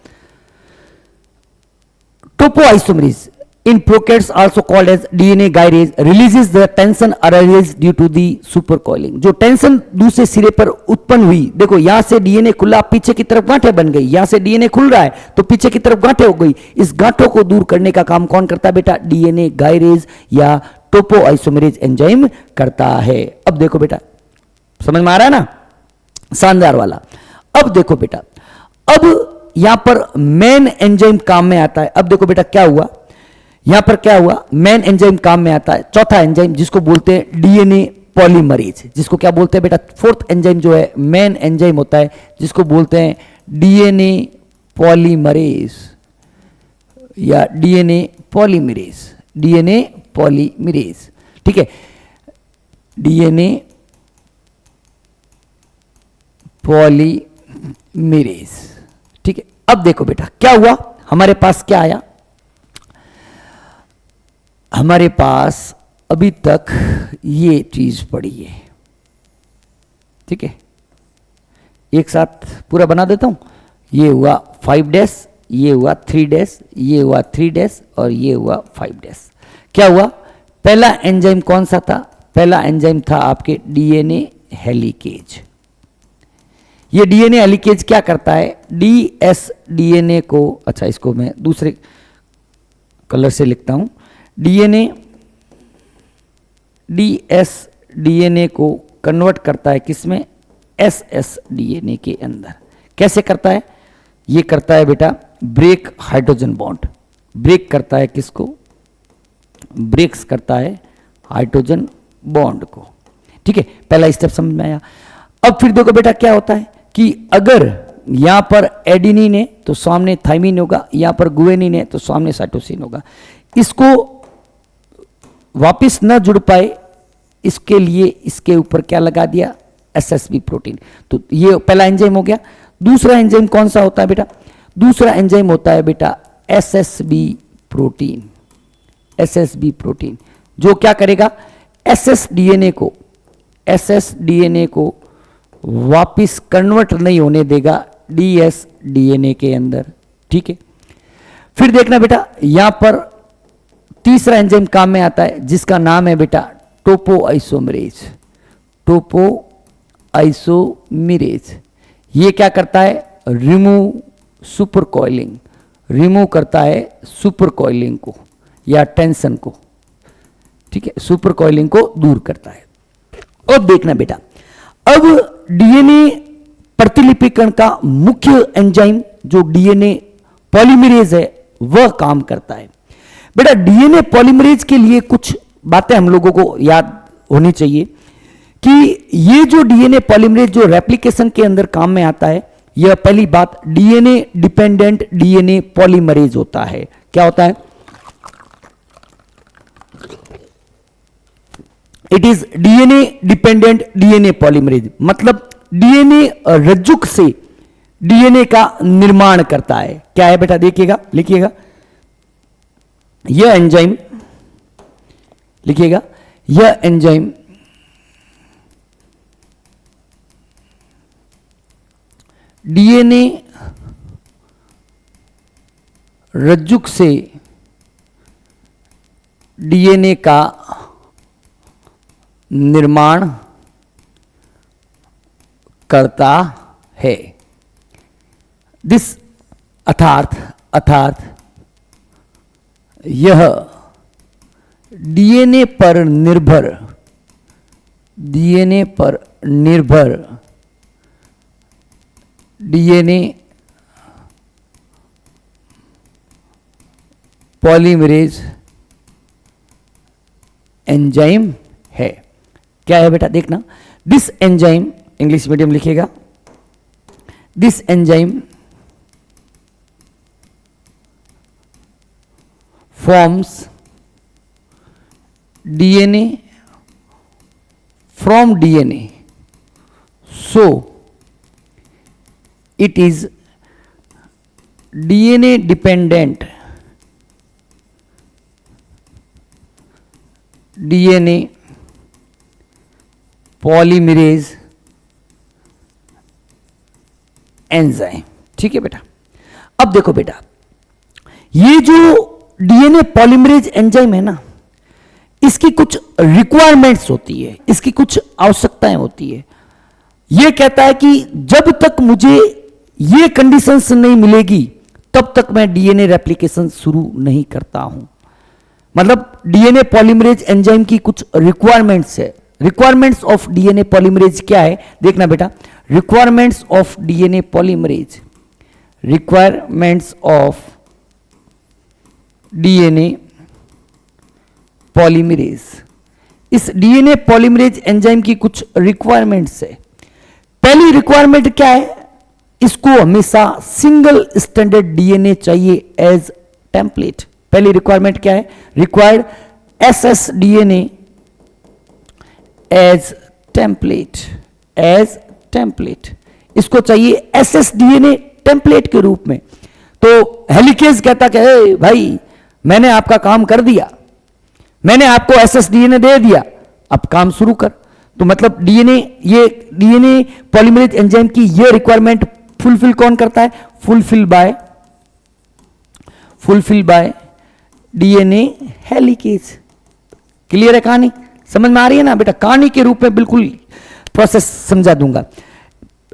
S1: Topoisomerase in prokaryotes also called as DNA gyrase releases the tension arises due to the supercoiling। जो टेंशन दूसरे सिरे पर उत्पन्न हुई, देखो यहां से डीएनए खुला, पीछे की तरफ गांठें बन गई, यहां से डीएनए खुल रहा है तो पीछे की तरफ गांठें हो गई। इस गांठों को दूर करने का काम कौन करता है बेटा? डीएनए गायरेज या टोपोआइसोमेरेज एंजाइम करता है। अब देखो बेटा, समझ में आ रहा है ना, शानदार वाला। अब देखो बेटा, अब यहां पर मेन एंजाइम काम में आता है। अब देखो बेटा क्या हुआ, यहां पर क्या हुआ, मेन एंजाइम काम में आता है, चौथा एंजाइम जिसको बोलते हैं डीएनए पॉलीमरेज। जिसको क्या बोलते हैं बेटा? फोर्थ एंजाइम जो है मेन एंजाइम होता है, जिसको बोलते हैं डीएनए पॉलीमरेज या डीएनए पॉलीमरेज, ठीक है, डीएनए पॉलीमरेज, ठीक है। अब देखो बेटा क्या हुआ, हमारे पास क्या आया, हमारे पास अभी तक ये चीज पड़ी है, ठीक है, एक साथ पूरा बना देता हूं। ये हुआ 5 डैश, ये हुआ 3 डैश, ये हुआ 3 डैश और ये हुआ 5 डैश। क्या हुआ? पहला एंजाइम कौन सा था? पहला एंजाइम था आपके डीएनए हेलिकेज। ये डीएनए हेलिकेज क्या करता है? डीएस डीएनए को, अच्छा इसको मैं दूसरे कलर से लिखता हूं, डीएस डीएनए को कन्वर्ट करता है किसमें? एसएस डीएनए के अंदर। कैसे करता है? ये करता है बेटा ब्रेक हाइड्रोजन बॉन्ड। ब्रेक करता है किसको? ब्रेक्स करता है हाइड्रोजन बॉन्ड को, ठीक है। पहला स्टेप समझ में आया। अब फिर देखो बेटा क्या होता है कि अगर यहां पर एडिनिन है तो सामने थाइमिन होगा, यहां पर गुएनिन है तो सामने साइटोसिन होगा। इसको वापस न जुड़ पाए इसके लिए इसके ऊपर क्या लगा दिया? SSB protein. तो ये पहला एंजाइम हो गया। दूसरा एंजाइम कौन सा होता है बेटा? दूसरा एंजाइम होता है बेटा एसएसबी प्रोटीन। एसएसबी प्रोटीन जो क्या करेगा? एसएस डीएनए को वापिस कन्वर्ट नहीं होने देगा डीएस डीएनए के अंदर, ठीक है। फिर देखना बेटा यहां पर तीसरा एंजाइम काम में आता है जिसका नाम है बेटा टोपोआइसोमेरेज। टोपोआइसोमेरेज ये क्या करता है? रिमूव करता है सुपर कॉइलिंग को या टेंशन को, ठीक है, सुपर कॉइलिंग को दूर करता है। और देखना बेटा अब डीएनए प्रतिलिपिकरण का मुख्य एंजाइम जो डीएनए पॉलीमरेज है वह काम करता है। बेटा डीएनए पॉलीमरेज के लिए कुछ बातें हम लोगों को याद होनी चाहिए कि ये जो डीएनए पॉलीमरेज जो रेप्लिकेशन के अंदर काम में आता है, यह पहली बात डीएनए डिपेंडेंट डीएनए पॉलीमरेज होता है। क्या होता है? It is DNA dependent DNA polymerase, मतलब डीएनए रज्जुक से डीएनए का निर्माण करता है। क्या है बेटा? देखिएगा, लिखिएगा, यह एंजाइम, लिखिएगा, यह एंजाइम डीएनए रज्जुक से डीएनए का निर्माण करता है। दिस अर्थात यह डीएनए पर निर्भर डीएनए पॉलीमरेज एंजाइम है। क्या है बेटा? देखना, दिस एंजाइम, इंग्लिश मीडियम लिखिएगा, this enzyme forms DNA from DNA, so it is DNA dependent DNA polymerase enzyme, ठीक है बेटा। अब देखो बेटा ये जो डीएनए पॉलीमरेज एंजाइम है ना, इसकी कुछ रिक्वायरमेंट्स होती है, इसकी कुछ आवश्यकताएं होती है। यह कहता है कि जब तक मुझे ये कंडीशंस नहीं मिलेगी तब तक मैं डीएनए रेप्लिकेशन शुरू नहीं करता हूं। मतलब डीएनए पॉलीमरेज एंजाइम की कुछ रिक्वायरमेंट्स है। रिक्वायरमेंट्स ऑफ डीएनए पॉलीमरेज क्या है? देखना बेटा, requirements of DNA polymerase, requirements of DNA polymerase, इस डीएनए पॉलीमरेज एंजाइम की कुछ रिक्वायरमेंट्स है। पहली रिक्वायरमेंट क्या है? इसको हमेशा सिंगल स्टैंडर्ड डीएनए चाहिए एज टेम्पलेट। पहली रिक्वायरमेंट क्या है? Required SS DNA as template, इसको चाहिए एसएस डीएनए टेम्पलेट के रूप में। तो हेलिकेज कहता कि भाई मैंने आपका काम कर दिया, मैंने आपको एसएस डीएनए दे दिया, अब काम शुरू कर। तो मतलब डीएनए, ये डीएनए पॉलीमरेज एंजाइम की ये रिक्वायरमेंट फुलफिल कौन करता है? Fulfil bye DNA helicase. Clear है कहानी? समझ में आ रही है ना बेटा? कहानी के रूप में बिल्कुल प्रोसेस समझा दूंगा।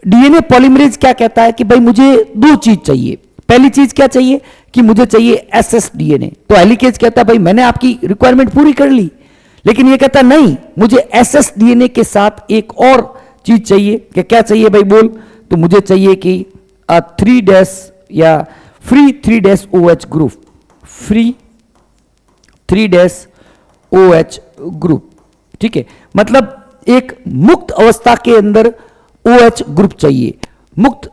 S1: डीएनए पॉलीमरेज क्या कहता है कि भाई मुझे दो चीज चाहिए। पहली चीज क्या चाहिए कि मुझे चाहिए एसएस डीएनए। तो हेलिकेज कहता है भाई मैंने आपकी रिक्वायरमेट पूरी कर ली, लेकिन ये कहता नहीं, मुझे एसएस डीएनए के साथ एक और चीज चाहिए। क्या चाहिए भाई बोल? तो मुझे चाहिए कि 3' या free 3' OH group, free 3' OH group. ठीक है, मतलब एक मुक्त अवस्था के अंदर OH ग्रुप चाहिए, मुक्त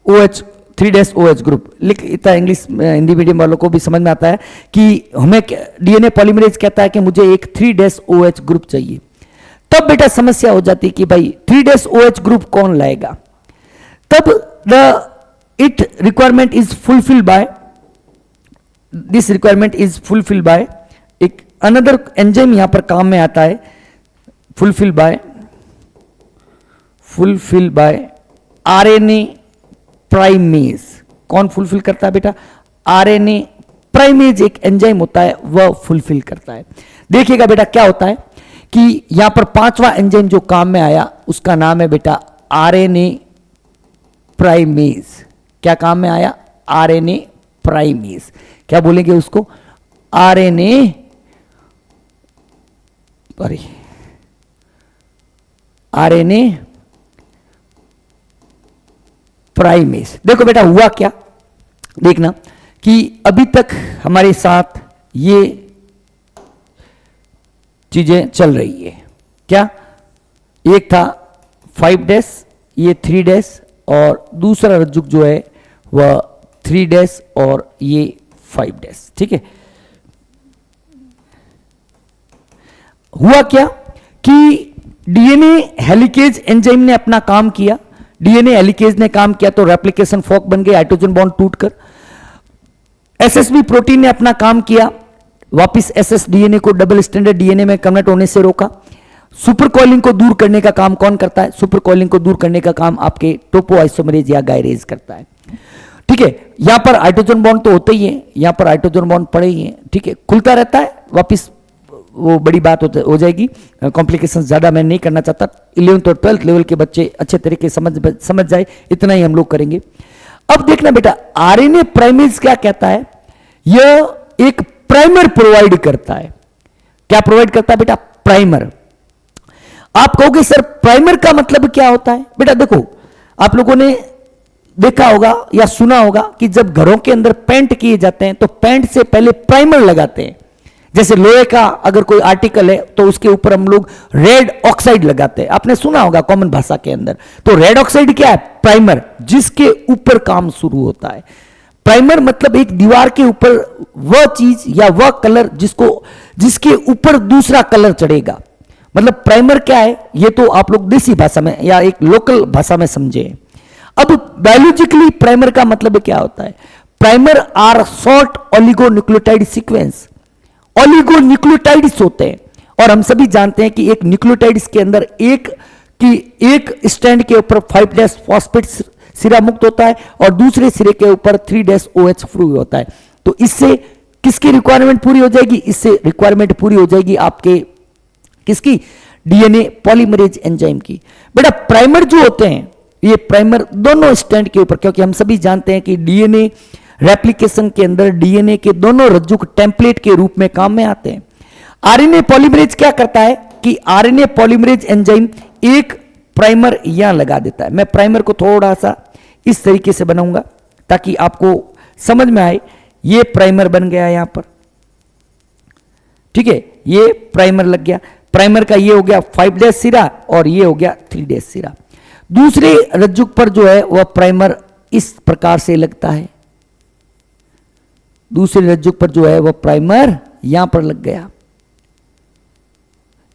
S1: OH 3' OH ग्रुप। लिख इतना इंग्लिश हिंदी मीडियम वालों को भी समझ में आता है कि हमें डीएनए पॉलीमरेज कहता है कि मुझे एक 3' OH ग्रुप चाहिए। तब बेटा समस्या हो जाती है कि भाई 3' OH ग्रुप कौन लाएगा? तब it requirement is fulfil bye, this requirement is fulfil bye एक अनदर एंजाइम यहां पर काम में आता है, फुलफिल बाय आरएनए प्राइमेज। कौन फुलफिल करता है बेटा? आरएनए प्राइमेज एक एंजाइम होता है, वह फुलफिल करता है। देखिएगा बेटा क्या होता है कि यहां पर पांचवा एंजाइम जो काम में आया उसका नाम है बेटा आरएनए प्राइमेज। क्या काम में आया? RNA primase. क्या बोलेंगे उसको? RNA primase. देखो बेटा हुआ क्या, देखना कि अभी तक हमारे साथ ये चीजें चल रही है। क्या? एक था 5' ये 3' और दूसरा रज्जुक जो है वह 3' और ये 5'। ठीक है, हुआ क्या कि डीएनए हेलिकेज एंजाइम ने अपना काम किया, डीएनए हेलिकेज ने काम किया तो रेप्लिकेशन फॉर्क बन गए, हाइड्रोजन बॉन्ड टूटकर। एसएसबी प्रोटीन ने अपना काम किया, वापस एसएस डीएनए को डबल स्टैंडर्ड डीएनए में कन्वर्ट होने से रोका। सुपर कॉइलिंग को दूर करने का काम कौन करता है? सुपर कॉइलिंग को दूर करने का काम आपके टोपो आइसोमरेज या गायरेज करता है। ठीक है, यहां पर हाइड्रोजन बॉन्ड तो होते ही है, यहां पर हाइड्रोजन बॉन्ड पड़े ही है। ठीक है, खुलता रहता है, वापिस वो बड़ी बात हो जाएगी, कॉम्प्लिकेशन ज्यादा मैं नहीं करना चाहता। 11th और 12th लेवल के बच्चे अच्छे तरीके समझ जाए, इतना ही हम लोग करेंगे। अब देखना बेटा आरएनए प्राइमेज क्या कहता है? यह एक प्राइमर प्रोवाइड करता है। क्या प्रोवाइड करता है बेटा? प्राइमर। आप कहोगे सर प्राइमर का मतलब क्या होता है? बेटा देखो, आप लोगों ने देखा होगा या सुना होगा कि जब घरों के अंदर पेंट किए जाते हैं तो पेंट से पहले प्राइमर लगाते हैं। जैसे लोहे का अगर कोई आर्टिकल है तो उसके ऊपर हम लोग रेड ऑक्साइड लगाते हैं, आपने सुना होगा कॉमन भाषा के अंदर। तो रेड ऑक्साइड क्या है? प्राइमर, जिसके ऊपर काम शुरू होता है। प्राइमर मतलब एक दीवार के ऊपर वह चीज या वह कलर जिसके ऊपर दूसरा कलर चढ़ेगा। मतलब प्राइमर क्या है, ये तो आप लोग देसी भाषा में या एक लोकल भाषा में समझे। अब बायोलॉजिकली प्राइमर का मतलब क्या होता है? Primer are short oligonucleotide sequence. Oligonucleotides होते हैं और हम सभी जानते हैं कि एक न्यूक्लियोटाइड्स के अंदर एक स्टैंड के ऊपर 5' फॉस्फेट सिरा मुक्त होता है और दूसरे सिरे के ऊपर 3' OH फ्री होता है। तो इससे किसकी रिक्वायरमेंट पूरी हो जाएगी? इससे रिक्वायरमेंट पूरी हो जाएगी आपके किसकी? डीएनए पॉलीमरेज एंजाइम की। बेटा प्राइमर जो होते हैं ये प्राइमर दोनों स्टैंड के ऊपर, क्योंकि हम सभी जानते हैं कि डीएनए रेप्लिकेशन के अंदर डीएनए के दोनों रज्जुक टेम्पलेट के रूप में काम में आते हैं। आरएनए पॉलीमरेज क्या करता है कि आरएनए पॉलीमरेज एंजाइम एक प्राइमर यहां लगा देता है। मैं प्राइमर को थोड़ा सा इस तरीके से बनाऊंगा ताकि आपको समझ में आए। ये प्राइमर बन गया यहां पर, ठीक है, ये प्राइमर लग गया। प्राइमर का ये हो गया 5' सिरा और ये हो गया 3' सिरा। दूसरे रज्जुक पर जो है वह प्राइमर इस प्रकार से लगता है। दूसरे रज्जुक पर जो है वह प्राइमर यहां पर लग गया।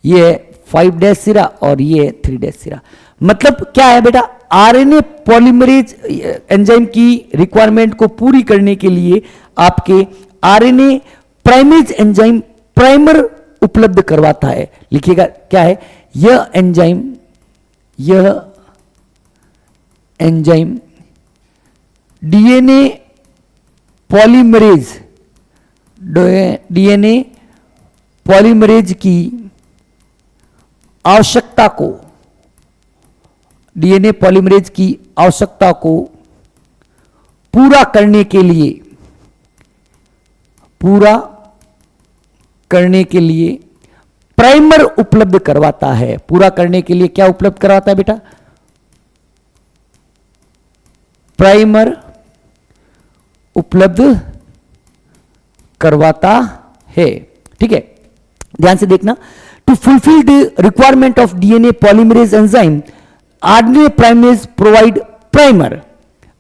S1: ये 5' सिरा और ये 3' सिरा। मतलब क्या है बेटा? आरएनए पॉलीमरेज एंजाइम की रिक्वायरमेंट को पूरी करने के लिए आपके आरएनए प्राइमेज एंजाइम प्राइमर उपलब्ध करवाता है। लिखिएगा क्या है, यह एंजाइम डीएनए पॉलीमरेज की आवश्यकता को पूरा करने के लिए प्राइमर उपलब्ध करवाता है। पूरा करने के लिए क्या उपलब्ध करवाता है बेटा? प्राइमर उपलब्ध करवाता है। ठीक है, ध्यान से देखना। To fulfil the requirement of DNA polymerase enzyme, RNA primase provide primer.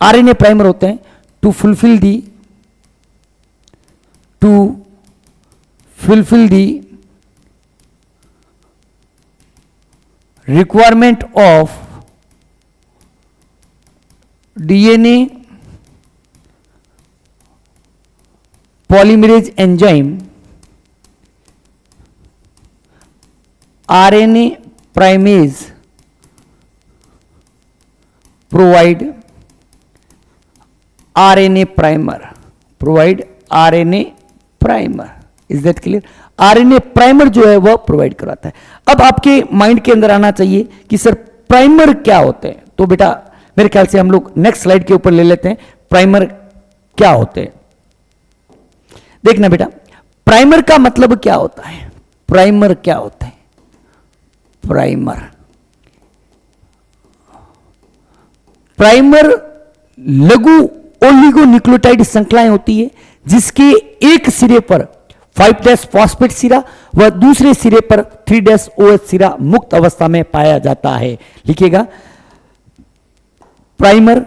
S1: RNA primer होते हैं to fulfil the requirement of DNA polymerase enzyme, RNA primase provide RNA primer. Is that clear? RNA primer जो है वह provide कराता है। अब आपके mind के अंदर आना चाहिए कि सर प्राइमर क्या होते हैं। तो बेटा मेरे ख्याल से हम लोग नेक्स्ट स्लाइड के ऊपर ले लेते हैं, प्राइमर क्या होते हैं। देखना बेटा, प्राइमर का मतलब क्या होता है? प्राइमर क्या होता है? प्राइमर लघु ओलिगोन्यूक्लियोटाइड श्रृंखलाएं होती है जिसके एक सिरे पर 5' फॉस्फेट सिरा व दूसरे सिरे पर 3' OH सिरा मुक्त अवस्था में पाया जाता है। लिखिएगा, प्राइमर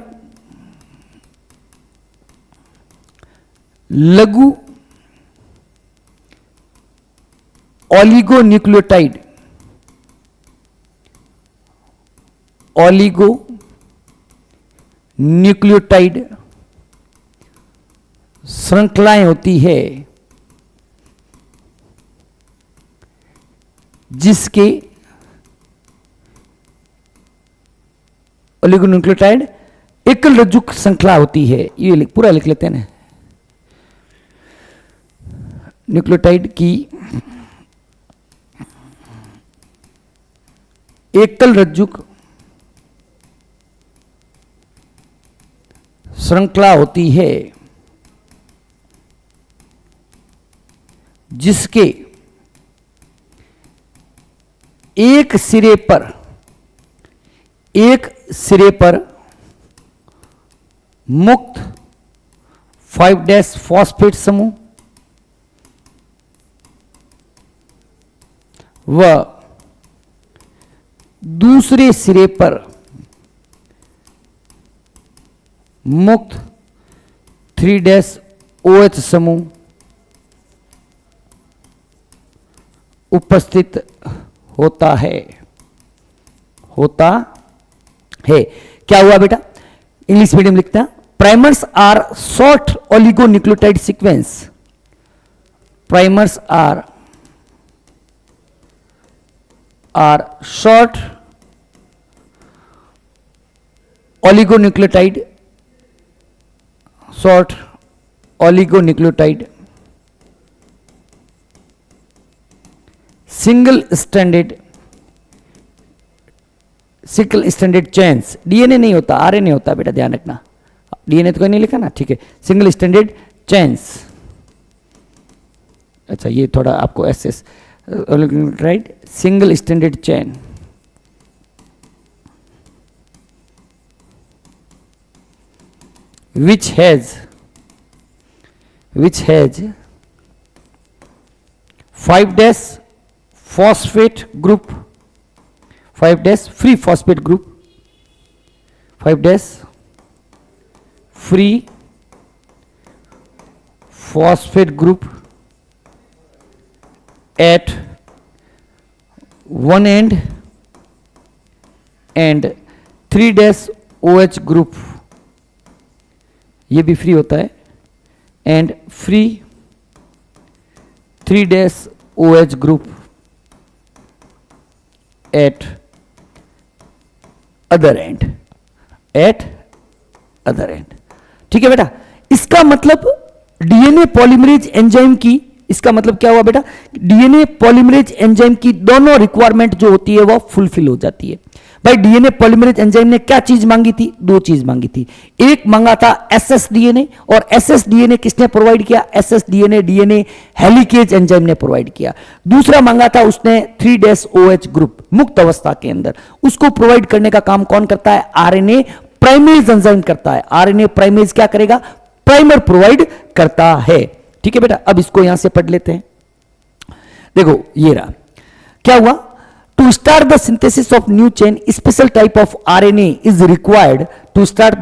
S1: लघु ओलिगोन्यूक्लियोटाइड श्रृंखलाएं होती है जिसके ओलिगोन्यूक्लियोटाइड एकल रज्जुक श्रृंखला होती है। ये पूरा लिख लेते हैं ना, न्यूक्लियोटाइड की एकल रज्जुक श्रृंखला होती है जिसके एक सिरे पर मुक्त 5' फॉस्फेट समूह व दूसरे सिरे पर मुक्त 3' OH समूह उपस्थित होता है। क्या हुआ बेटा? इंग्लिश मीडियम लिखता है, primers are short oligonucleotide sequence. Primers are short oligonucleotide single standard chains. DNA नहीं होता, आरएनए होता है बेटा, ध्यान रखना। डीएनए तो कोई नहीं लिखा ना, ठीक है। सिंगल स्टैंडर्ड चेन्स, अच्छा ये थोड़ा आपको SS right, single standard chain which has 5' phosphate group, 5' free phosphate group, 5' free phosphate group at one end and 3' OH group, ये भी फ्री होता है, and free 3' OH group at other end, at other end। ठीक है बेटा, इसका मतलब DNA polymerase enzyme की, इसका मतलब क्या हुआ बेटा, डीएनए पॉलीमरेज एंजाइम की दोनों रिक्वायरमेंट जो होती है वो फुलफिल हो जाती है। भाई डीएनए पॉलीमरेज एंजाइम ने क्या चीज मांगी थी, दो चीज मांगी थी। एक मांगा था एसएस डीएनए, और एसएस डीएनए किसने प्रोवाइड किया, SS DNA DNA helicase enzyme ने प्रोवाइड किया। दूसरा मांगा था उसने 3' ग्रुप मुक्त अवस्था के अंदर, उसको प्रोवाइड करने का काम कौन करता है, आरएनए प्राइमेज एंजाइम करता है। आरएनए प्राइमेज क्या करेगा, प्राइमर प्रोवाइड करता है। ठीक है बेटा, अब इसको यहां से पढ़ लेते हैं। देखो ये रहा, क्या हुआ, to start the synthesis of new chain special type of RNA is required. To start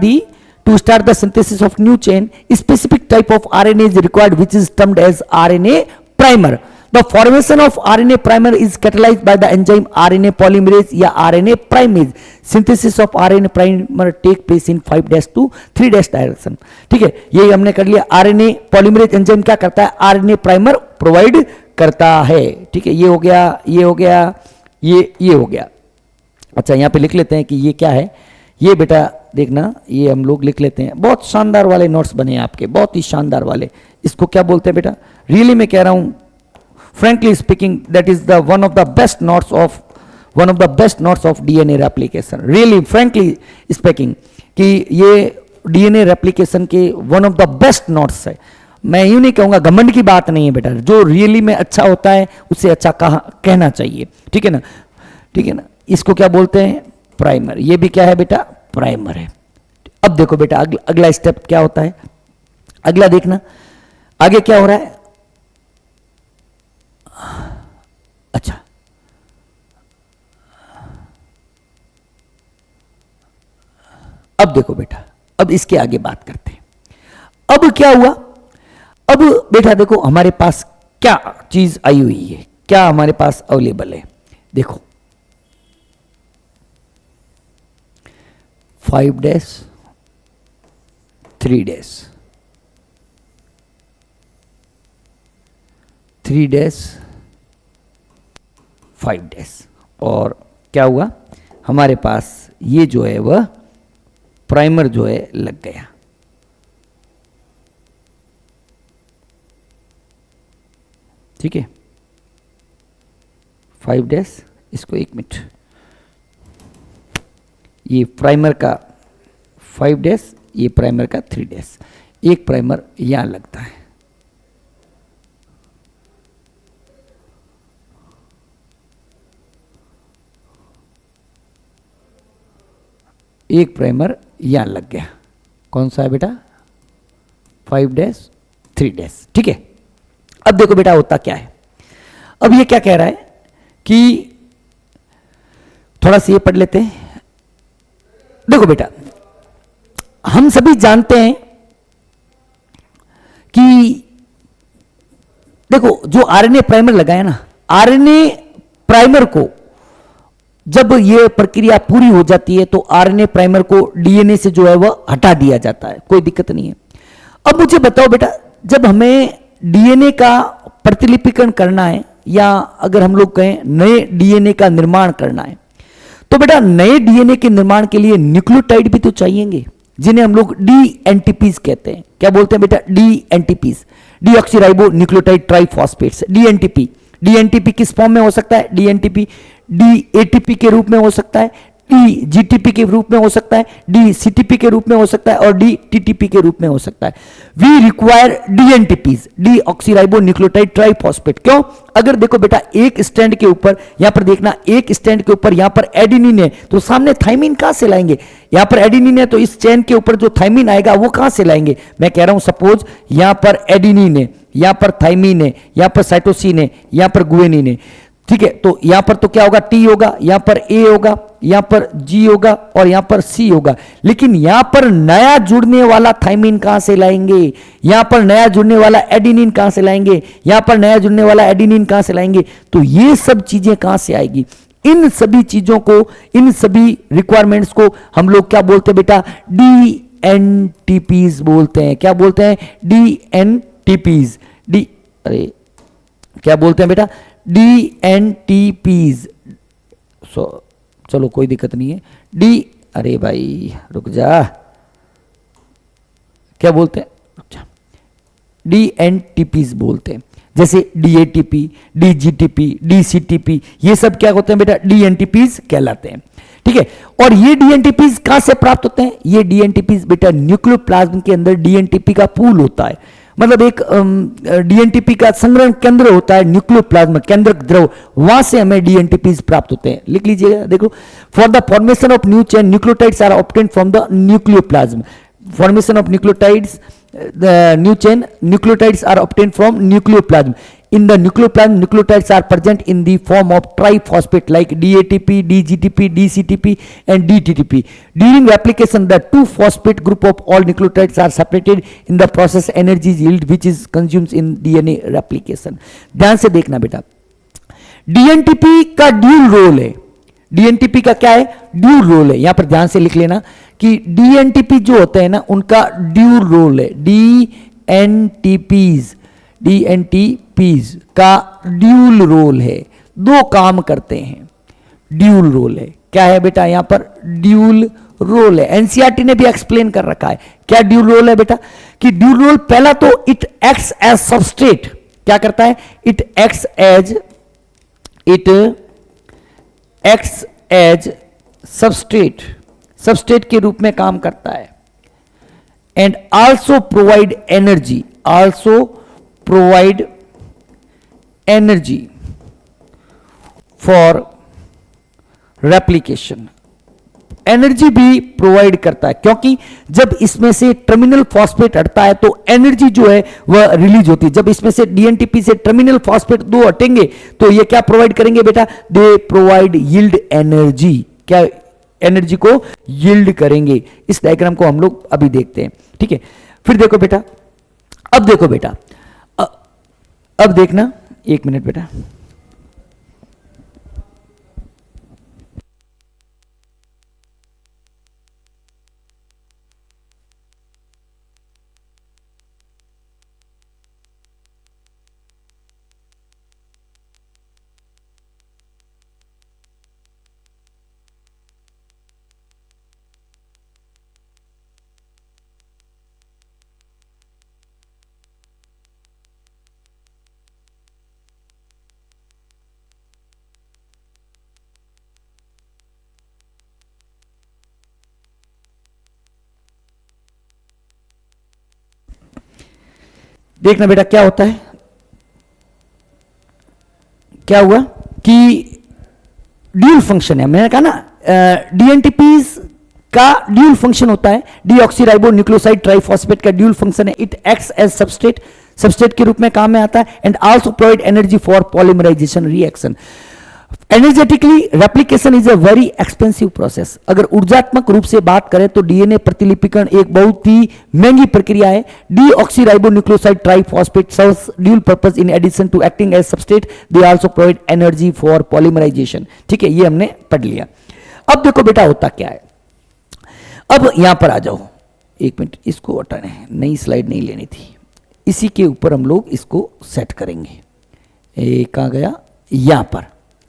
S1: the synthesis of new chain specific type of RNA is required which is termed as RNA primer. The formation of RNA primer is catalyzed by the enzyme RNA polymerase या RNA primase. Synthesis of RNA primer take place in 5' to 3' direction. ठीक है, ये हमने कर लिया। RNA polymerase enzyme क्या करता है, RNA primer प्रोवाइड करता है। ठीक है, ये हो गया, ये हो गया, ये हो गया। अच्छा यहाँ पे लिख लेते हैं कि ये क्या है, ये बेटा देखना, ये हम लोग लिख लेते हैं। बहुत शानदार वाले नोट्स बने हैं आपके, बहुत ही शानदार वाले। इसको क्या बोलते हैं बेटा, रियली मैं कह रहा हूं, frankly speaking, that is the one of the best notes of DNA replication, really frankly speaking, कि ये DNA replication के one of the best notes है। मैं यूं नहीं कहूंगा, घमंड की बात नहीं है बेटा, जो रियली में अच्छा होता है उससे अच्छा कहना चाहिए। ठीक है ना, ठीक है ना। इसको क्या बोलते हैं, प्राइमर। ये भी क्या है बेटा, प्राइमर है। अब देखो बेटा अगला स्टेप क्या होता है, अगला देखना आगे क्या हो रहा है। अच्छा, अब देखो बेटा, अब इसके आगे बात करते हैं। अब क्या हुआ, अब बेटा देखो हमारे पास क्या चीज आई हुई है, क्या हमारे पास अवेलेबल है। देखो 5' 3' 3' 5' और क्या हुआ, हमारे पास ये जो है वह प्राइमर जो है लग गया। ठीक है, 5' इसको 1 मिनट, ये प्राइमर का 5', ये प्राइमर का 3', एक प्राइमर यहां लगता है। एक प्राइमर यहां लग गया, कौन सा है बेटा, 5' 3'। ठीक है, अब देखो बेटा होता क्या है, अब ये क्या कह रहा है कि थोड़ा सा ये पढ़ लेते हैं। देखो बेटा हम सभी जानते हैं कि देखो जो आरएनए प्राइमर लगाया ना, आरएनए प्राइमर को जब ये प्रक्रिया पूरी हो जाती है तो आरएनए प्राइमर को डीएनए से जो है वह हटा दिया जाता है, कोई दिक्कत नहीं है। अब मुझे बताओ बेटा, जब हमें डीएनए का प्रतिलिपिकरण करना है या अगर हम लोग कहें नए डीएनए का निर्माण करना है, तो बेटा नए डीएनए के निर्माण के लिए न्यूक्लियोटाइड भी तो चाहिएंगे, जिन्हें हम लोग डीएनटीपीज कहते हैं। क्या बोलते हैं बेटा, डीएनटीपीज, डीऑक्सीराइबो न्यूक्लियोटाइड ट्राइफॉस्फेट्स, डीएनटीपी। डीएनटीपी किस फॉर्म में हो सकता है, डीएनटीपी डीएटीपी के रूप में हो सकता है, डीजीटीपी के रूप में हो सकता है, डीसीटीपी के रूप में हो सकता है और डीटीटीपी के रूप में हो सकता है। We require dNTPs, deoxyribo nucleotide triphosphate. क्यों, अगर देखो बेटा एक स्टैंड के ऊपर, यहां पर देखना एक स्टैंड के ऊपर यहां पर एडिनिन है, तो सामने थाइमिन कहां से लाएंगे, यहां पर एडिनिन है तो इस चेन के ऊपर जो थाइमिन आएगा वो कहां से लाएंगे। मैं कह रहा हूं सपोज यहां पर एडिनिन है, यहां पर थाइमिन है, यहां पर साइटोसिन है, यहां पर गुएनिन है। ठीक है, तो यहां पर तो क्या होगा, टी होगा, यहां पर ए होगा, यहां पर जी होगा और यहां पर सी होगा। लेकिन यहां पर नया जुड़ने वाला थाइमिन कहां से लाएंगे, यहां पर नया जुड़ने वाला एडिनिन कहां से लाएंगे, यहां पर नया जुड़ने वाला एडिनिन कहां से लाएंगे। तो ये सब चीजें कहां से आएगी, इन सभी चीजों को, इन सभी रिक्वायरमेंट्स को हम लोग क्या बोलते हैं बेटा, डीएनटीपीज बोलते हैं। क्या बोलते हैं, डीएनटीपीज। अरे क्या बोलते हैं बेटा, DNTPs। चलो कोई दिक्कत नहीं है, अरे भाई रुक जा, क्या बोलते हैं, DNTPs बोलते हैं, जैसे DATP, DGTP, DCTP, ये सब क्या होते हैं बेटा, DNTPs कहलाते हैं। ठीक है, और ये DNTPs कहां से प्राप्त होते हैं, ये DNTPs बेटा न्यूक्लियोप्लाज्म के अंदर DNTP का पूल होता है, मतलब एक DNTP का संग्रहण केंद्र होता है, न्यूक्लियोप्लाज्म केंद्रक द्रव, वहां से हमें DNTPs प्राप्त होते हैं। लिख लीजिएगा, देखो, for the formation of new chain nucleotides are obtained from the nucleoplasm. Formation of nucleotides, the new chain nucleotides are obtained from nucleoplasm. In the nucleoplasm, nucleotides are present in the form of triphosphate like DATP, DGTP, DCTP, and DTTP. During replication, the 2-phosphate group of all nucleotides are separated. In the process, energy is yielded, which is consumed in DNA replication. ध्यान से देखना बेटा, DNTP का dual role है, DNTP का क्या है, dual role है। यहां पर ध्यान से लिख लेना कि DNTP जो होते हैं ना, उनका ड्यूल रोल है, DNTPs का ड्यूल रोल है, दो काम करते हैं, ड्यूल रोल है। क्या है बेटा, यहां पर ड्यूल रोल है, एनसीईआरटी ने भी एक्सप्लेन कर रखा है। क्या ड्यूल रोल है बेटा, कि ड्यूल रोल, पहला तो इट एक्ट्स एज सबस्ट्रेट, क्या करता है, इट एक्ट्स एज सबस्ट्रेट के रूप में काम करता है, and also provide energy for replication. Energy भी प्रोवाइड करता है, क्योंकि जब इसमें से टर्मिनल फॉस्फेट हटता है तो एनर्जी जो है वह रिलीज होती है। जब इसमें से DNTP से टर्मिनल फॉस्फेट दो हटेंगे तो ये क्या प्रोवाइड करेंगे बेटा, दे प्रोवाइड यील्ड एनर्जी, क्या एनर्जी को यील्ड करेंगे। इस डायग्राम को हम लोग अभी देखते हैं। ठीक है, फिर देखो बेटा, अब देखो बेटा, अब देखना, एक मिनट बेटा, देखना बेटा क्या होता है, क्या हुआ कि ड्यूल फंक्शन है, मैंने कहा ना, DNTPs का ड्यूल फंक्शन होता है, डीऑक्सीराइबो न्यूक्लियोसाइड ट्राइफॉस्फेट का ड्यूल फंक्शन है, इट एक्ट्स एज सबस्ट्रेट के रूप में काम में आता है, and also provide energy for polymerisation reaction. Energetically replication is a very expensive process. अगर ऊर्जात्मक रूप से बात करें तो डीएनए प्रतिलिपिकरण एक बहुत ही महंगी प्रक्रिया है। Deoxyribonucleoside triphosphate serves dual purpose in addition to acting as substrate, they also provide energy for polymerization. ठीक है, ये हमने पढ़ लिया। अब देखो बेटा होता क्या है, अब यहां पर आ जाओ, एक मिनट, इसको हटाना है, नई स्लाइड नहीं लेनी थी, इसी के ऊपर हम लोग इसको सेट करेंगे। एक आ गया यहां पर।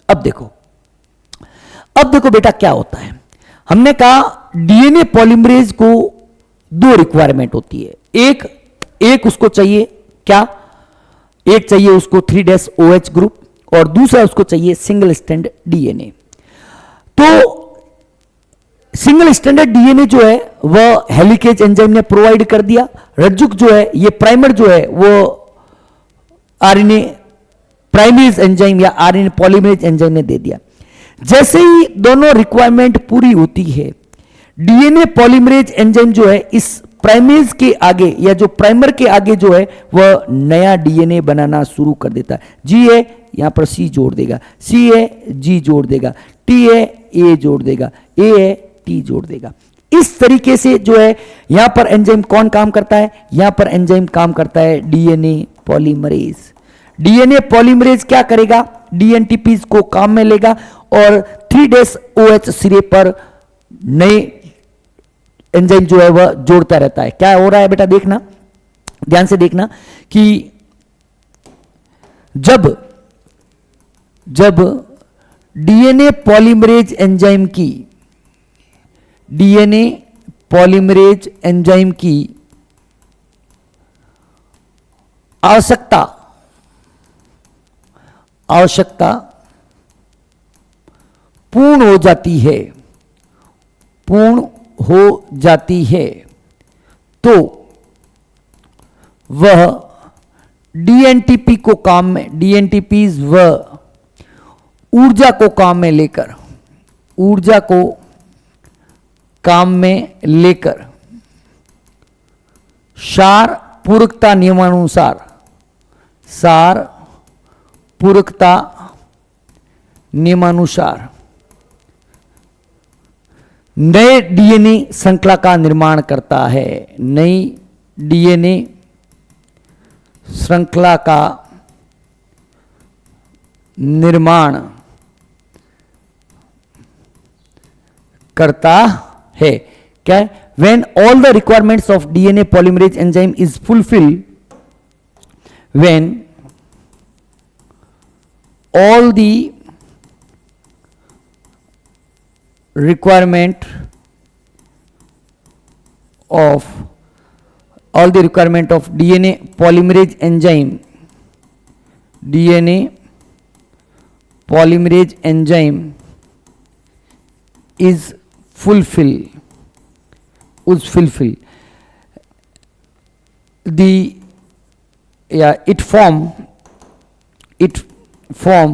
S1: अब देखो बेटा क्या होता है, हमने कहा डीएनए पॉलीमरेज को दो रिक्वायरमेंट होती है। एक उसको चाहिए क्या, एक चाहिए उसको 3' ग्रुप और दूसरा उसको चाहिए सिंगल स्ट्रैंड डीएनए। तो सिंगल स्टैंडर्ड डीएनए जो है वह हेलिकेज एंजाइम ने प्रोवाइड कर दिया, रज्जुक जो है ये प्राइमर जो है वो आरएनए प्राइमेज एंजाइम या आरएनए पॉलीमरेज एंजाइम ने दे दिया। जैसे ही दोनों रिक्वायरमेंट पूरी होती है, डीएनए पॉलीमरेज एंजाइम जो है इस प्राइमेज के आगे या जो प्राइमर के आगे जो है वह नया डीएनए बनाना शुरू कर देता है। जी है यहां पर सी जोड़ देगा, सी है जी जोड़ देगा, टी है ए जोड़ देगा, ए है टी जोड़ देगा। इस तरीके से जो है यहां पर एंजाइम कौन काम करता है, यहां पर एंजाइम काम करता है डीएनए पॉलीमरेज। डीएनए पॉलीमरेज क्या करेगा, डीएनटीपीज को काम में लेगा और 3' सिरे पर नए एंजाइम जो है वह जोड़ता रहता है। क्या हो रहा है बेटा, देखना ध्यान से देखना कि जब डीएनए पॉलीमरेज एंजाइम की आवश्यकता पूर्ण हो जाती है तो वह डीएनटीपी को डीएनटीपीज वह ऊर्जा को काम में लेकर सार पूरकता नियमानुसार नए डीएनए श्रृंखला का निर्माण करता है, नई डीएनए श्रृंखला का निर्माण करता है। क्या? When all the requirements of DNA polymerase enzyme is fulfilled, when all the requirement of DNA polymerase enzyme is fulfilled, it form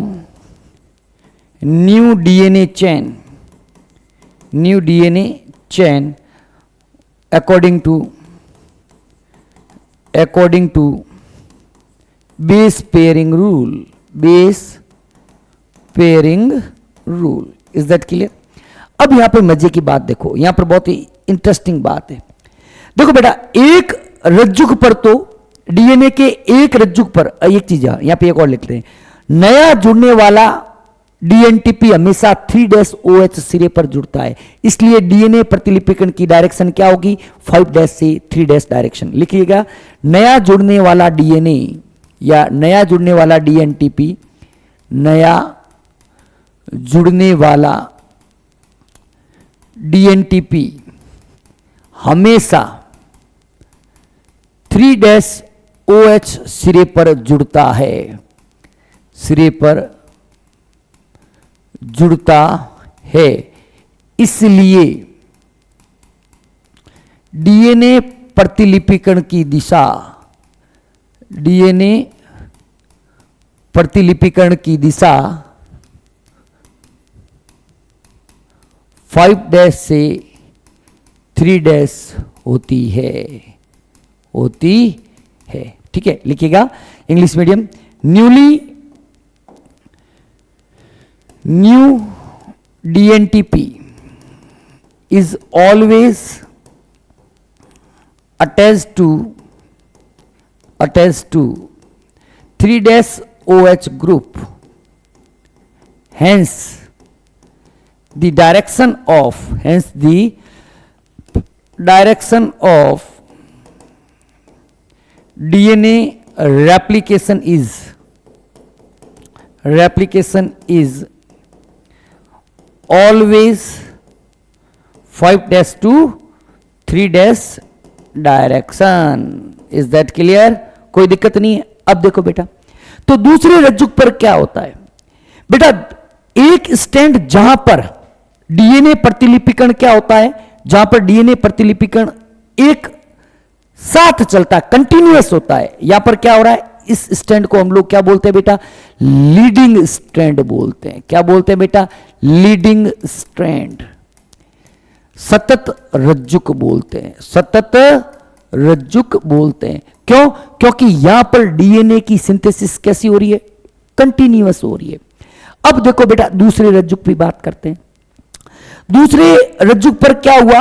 S1: new DNA chain according to base pairing rule. Is that clear? अब यहां पर मजे की बात देखो, यहां पर बहुत ही इंटरेस्टिंग बात है। देखो बेटा, एक रज्जुक पर तो डीएनए के एक रज्जुक पर एक चीज यहां पे एक और लिखते हैं, नया जुड़ने वाला डीएनटीपी हमेशा 3-OH सिरे पर जुड़ता है, इसलिए डीएनए प्रतिलिपिकन की डायरेक्शन क्या होगी? 5- से 3- डायरेक्शन लिखिएगा। नया जुड़ने वाला डीएनए या नया जुड़ने वाला डीएनटीपी, नया जुड़ने वाला डीएनटीपी हमेशा 3-OH सिरे पर जुड़ता है, इसलिए डीएनए प्रतिलिपिकन की दिशा 5- से 3- होती है। ठीक है, लिखिएगा English medium. New dNTP is always attached to 3-OH group. Hence the direction of DNA replication is always 5- to 3- direction. Is that clear? कोई दिक्कत नहीं है। अब देखो बेटा, तो दूसरे रज्जुक पर क्या होता है बेटा? एक स्टैंड जहां पर डीएनए प्रतिलिपिकन क्या होता है, जहां पर डीएनए प्रतिलिपिकन एक साथ चलता है, कंटिन्यूअस होता है। यहां पर क्या हो रहा है? इस स्टैंड को हम लोग क्या बोलते हैं बेटा? लीडिंग स्ट्रैंड बोलते हैं। क्या बोलते हैं बेटा? Leading strand. सतत रज्जुक बोलते हैं, क्यों? क्योंकि यहां पर डीएनए की सिंथेसिस कैसी हो रही है? कंटिन्यूअस हो रही है। अब देखो बेटा, दूसरे रज्जुक की बात करते हैं। दूसरे रज्जुक पर क्या हुआ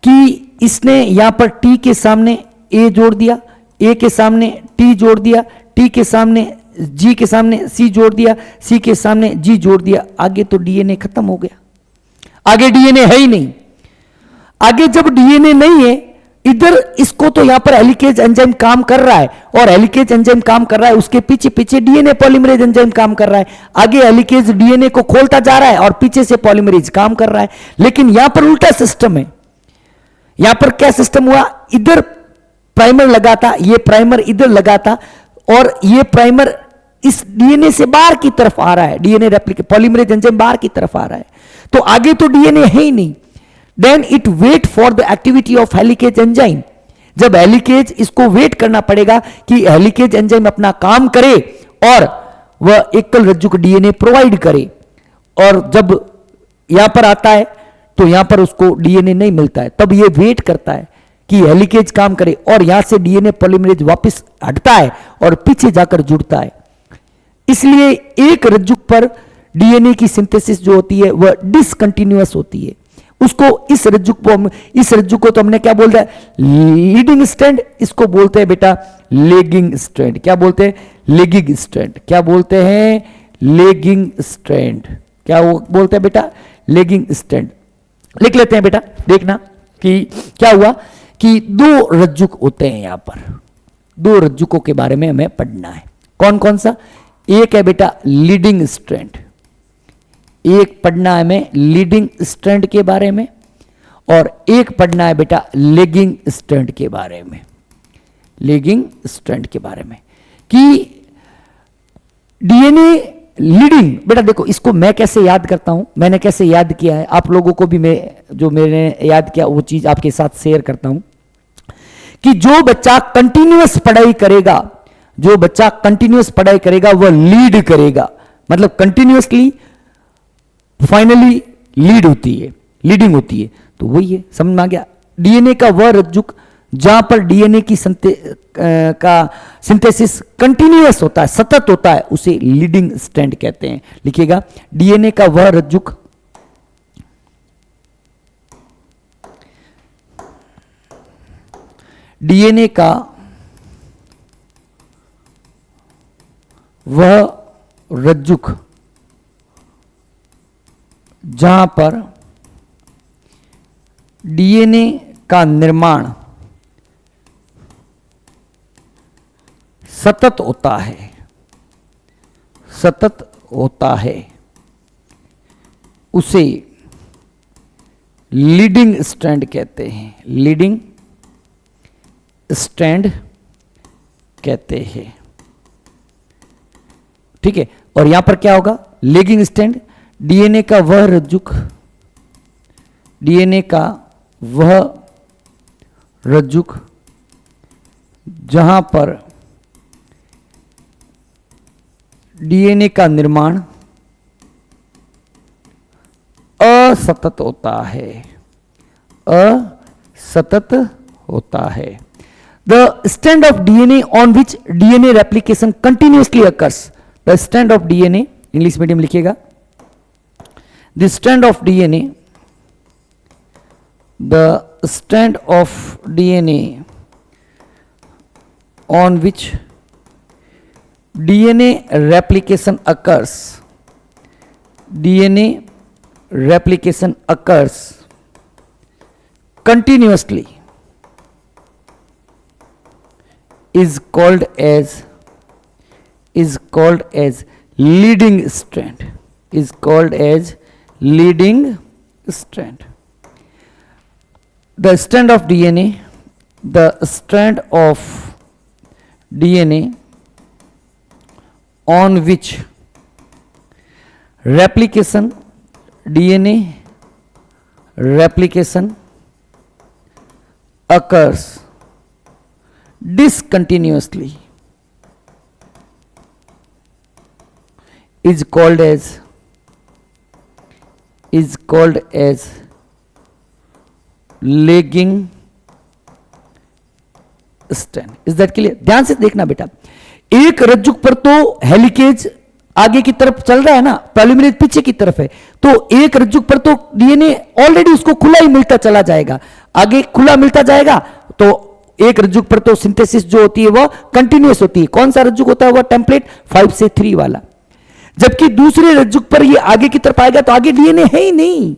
S1: कि इसने यहां पर टी के सामने ए जोड़ दिया, ए के सामने टी जोड़ दिया, टी के सामने जी के सामने सी जोड़ दिया, सी के सामने जी जोड़ दिया। आगे तो डीएनए खत्म हो गया, आगे डीएनए है ही नहीं। आगे जब डीएनए नहीं है इधर इसको तो यहां पर हेलिकेज एंजाइम काम कर रहा है, और हेलिकेज एंजाइम काम कर रहा है, उसके पीछे पीछे डीएनए पॉलीमरेज एंजाइम काम कर रहा है। आगे हेलिकेज डीएनए को खोलता जा रहा है और पीछे से पॉलीमरेज काम कर रहा है। लेकिन यहां पर उल्टा सिस्टम है। यहां पर क्या सिस्टम हुआ, इधर प्राइमर लगा था, ये प्राइमर इधर लगा था, और ये प्राइमर इस डीएनए से बाहर की तरफ आ रहा है, डीएनए रेप्लिकेट पॉलीमरेज एंजाइम बाहर की तरफ आ रहा है, तो आगे तो डीएनए है ही नहीं। Then it wait for the activity of helicase enzyme. जब हेलिकेज, इसको वेट करना पड़ेगा कि हेलिकेज एंजाइम अपना काम करे और वह एकल रज्जु को डीएनए प्रोवाइड करे, और जब यहां पर आता है तो यहां पर उसको डीएनए नहीं मिलता है, तब यह वेट करता है कि हेलिकेज काम करे, और यहां से डीएनए पॉलीमरेज वापस हटता है और पीछे जाकर जुड़ता है। इसलिए एक रज्जुक पर डीएनए की सिंथेसिस जो होती है वह डिसकंटिन्यूअस होती है। उसको इस रज्जुक को तो हमने क्या बोलते हैं, लीडिंग स्ट्रैंड, इसको बोलते हैं बेटा लेगिंग स्ट्रैंड। क्या बोलते हैं, लेगिंग स्ट्रैंड। क्या बोलते हैं, लेगिंग स्ट्रैंड। क्या वो बोलते हैं बेटा, लेगिंग स्ट्रैंड। लिख लेते हैं बेटा, देखना कि क्या हुआ कि दो रज्जुक होते हैं। यहां पर दो रज्जुकों के बारे में हमें पढ़ना है। कौन कौन सा, एक है बेटा लीडिंग स्ट्रैंड, एक पढ़ना है हमें लीडिंग स्ट्रैंड के बारे में, और एक पढ़ना है बेटा लेगिंग स्ट्रैंड के बारे में। लेगिंग स्ट्रैंड के बारे में कि डीएनए लीडिंग, बेटा देखो इसको मैं कैसे याद करता हूं, मैंने कैसे याद किया है, आप लोगों को भी मैं जो मैंने याद किया वो चीज आपके साथ शेयर करता हूं कि जो बच्चा कंटिन्यूअस पढ़ाई करेगा, जो बच्चा कंटिन्यूअस पढ़ाई करेगा वह लीड करेगा, मतलब कंटिन्यूअसली फाइनली लीड होती है, लीडिंग होती है। तो वही है, समझ में आ गया। डीएनए का वह रज्जुक जहां पर डीएनए की सिंथेसिस कंटिन्यूअस होता है, सतत होता है, उसे लीडिंग स्ट्रैंड कहते हैं। लिखिएगा, डीएनए का वह रज्जुक डीएनए का वह रज्जुक जहां पर डीएनए का निर्माण सतत होता है, सतत होता है, उसे लीडिंग स्ट्रैंड कहते हैं, लीडिंग स्ट्रैंड कहते हैं। ठीक है, और यहां पर क्या होगा, लेगिंग स्ट्रैंड, डीएनए का वह रज्जुक, डीएनए का वह रज्जुक जहां पर डीएनए का निर्माण असतत होता है, असतत होता है। The strand of DNA on which DNA replication continuously occurs, the strand of DNA, English medium लिखिएगा, the strand of DNA, the strand of DNA on which DNA replication occurs, DNA replication occurs continuously is called as leading strand, is called as leading strand. The strand of DNA, the strand of DNA on which replication, DNA replication occurs discontinuously is called as lagging strand. Is that clear? ध्यान से देखना बेटा, एक रज्जुक पर तो helicase आगे की तरफ चल रहा है ना, पॉलीमरेज पीछे की तरफ है, तो एक रज्जुक पर तो डीएनए ऑलरेडी उसको खुला ही मिलता चला जाएगा, आगे खुला मिलता जाएगा, तो एक रज्जुक पर तो सिंथेसिस जो होती है वह कंटिन्यूअस होती है। कौन सा रज्जुक होता है? वह टेम्पलेट 5 से 3 वाला। जबकि दूसरे रज्जुक पर ये आगे की तरफ आएगा तो आगे डीएनए है ही नहीं।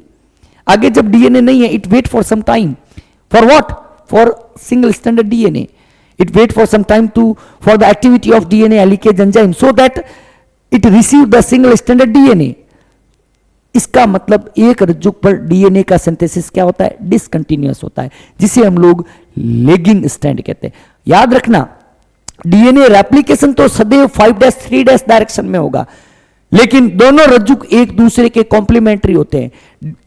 S1: आगे जब डीएनए नहीं है, it wait for some time, for what? for single stranded DNA. It wait for some time for the activity of DNA helicase enzyme so that it receive the single stranded DNA. इसका मतलब एक रज्जुक पर DNA का synthesis क्या होता है, discontinuous होता है, जिसे हम लोग लेगिंग स्ट्रैंड कहते हैं. याद रखना, डीएनए रेप्लिकेशन तो सदैव 5'3' डायरेक्शन में होगा, लेकिन दोनों रज्जुक एक दूसरे के कॉम्प्लीमेंट्री होते हैं,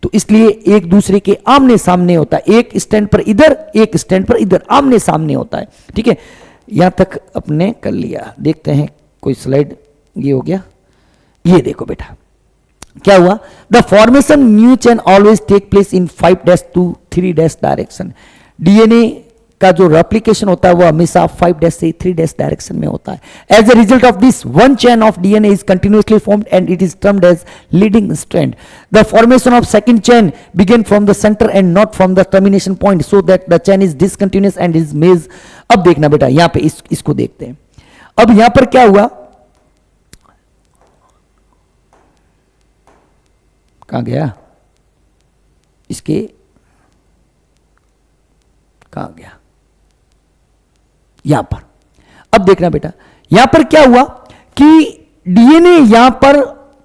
S1: तो इसलिए एक दूसरे के आमने सामने होता है. एक स्टैंड पर इधर, एक स्टैंड पर इधर, आमने सामने होता है. ठीक है, यहां तक अपने कर लिया. देखते हैं कोई स्लाइड. ये हो गया. ये देखो बेटा क्या हुआ. The formation new chain always take place in 5' to 3' direction. DNA का जो रेप्लिकेशन होता है वो हमेशा 5' से 3' डायरेक्शन में होता है. As a result of this one chain of DNA is continuously formed and it is termed as leading strand. The formation of second chain begin from the centre and not from the termination point so that the chain is discontinuous and is made. अब देखना बेटा, यहां पे इसको देखते हैं. अब यहां पर क्या हुआ, कहां गया, इसके कहां गया, यहां पर. अब देखना बेटा, यहां पर क्या हुआ कि डीएनए यहां पर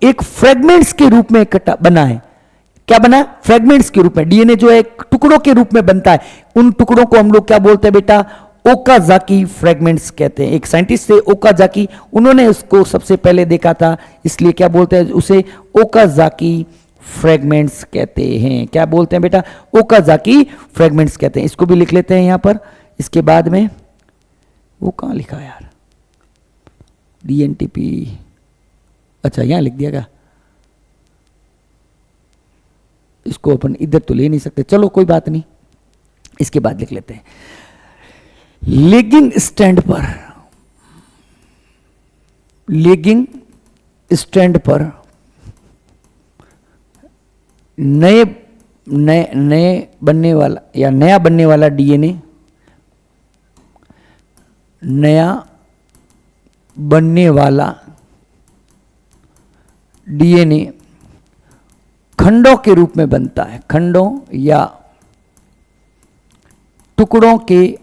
S1: एक फ्रेगमेंट्स के रूप में इकट्ठा बना है. क्या बना है, फ्रेगमेंट्स के रूप में. डीएनए जो है टुकड़ों के रूप में बनता है. उन टुकड़ों को हम लोग क्या बोलते हैं बेटा, ओकाजाकी फ्रेगमेंट्स कहते हैं. एक साइंटिस्ट थे ओकाजाकी, उन्होंने उसको सबसे पहले देखा था, इसलिए क्या बोलते हैं उसे, ओकाजाकी फ्रेगमेंट्स कहते हैं. क्या बोलते हैं बेटा, ओकाजाकी फ्रेगमेंट्स कहते हैं. इसको भी लिख लेते हैं यहां पर. इसके बाद में वो कहां लिखा यार, डीएनटीपी, अच्छा यहां लिख दिया क्या. इसको अपन इधर तो ले नहीं सकते, चलो कोई बात नहीं, इसके बाद लिख लेते हैं. लेगिंग स्टैंड पर, लेगिंग स्टैंड पर नए बनने वाला या नया बनने वाला डीएनए, नया बनने वाला डीएनए खंडों के रूप में बनता है. खंडों या टुकड़ों के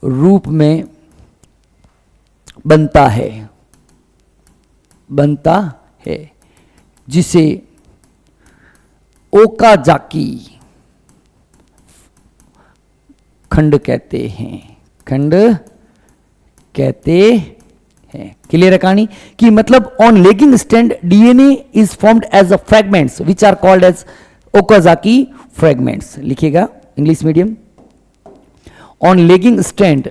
S1: रूप में बनता है, जिसे ओकाजाकी खंड कहते हैं. खंड कहते हैं. क्लियर है कहानी कि मतलब on lagging strand DNA is formed as a fragments which are called as Okazaki fragments. लिखिएगा English medium. On lagging strand,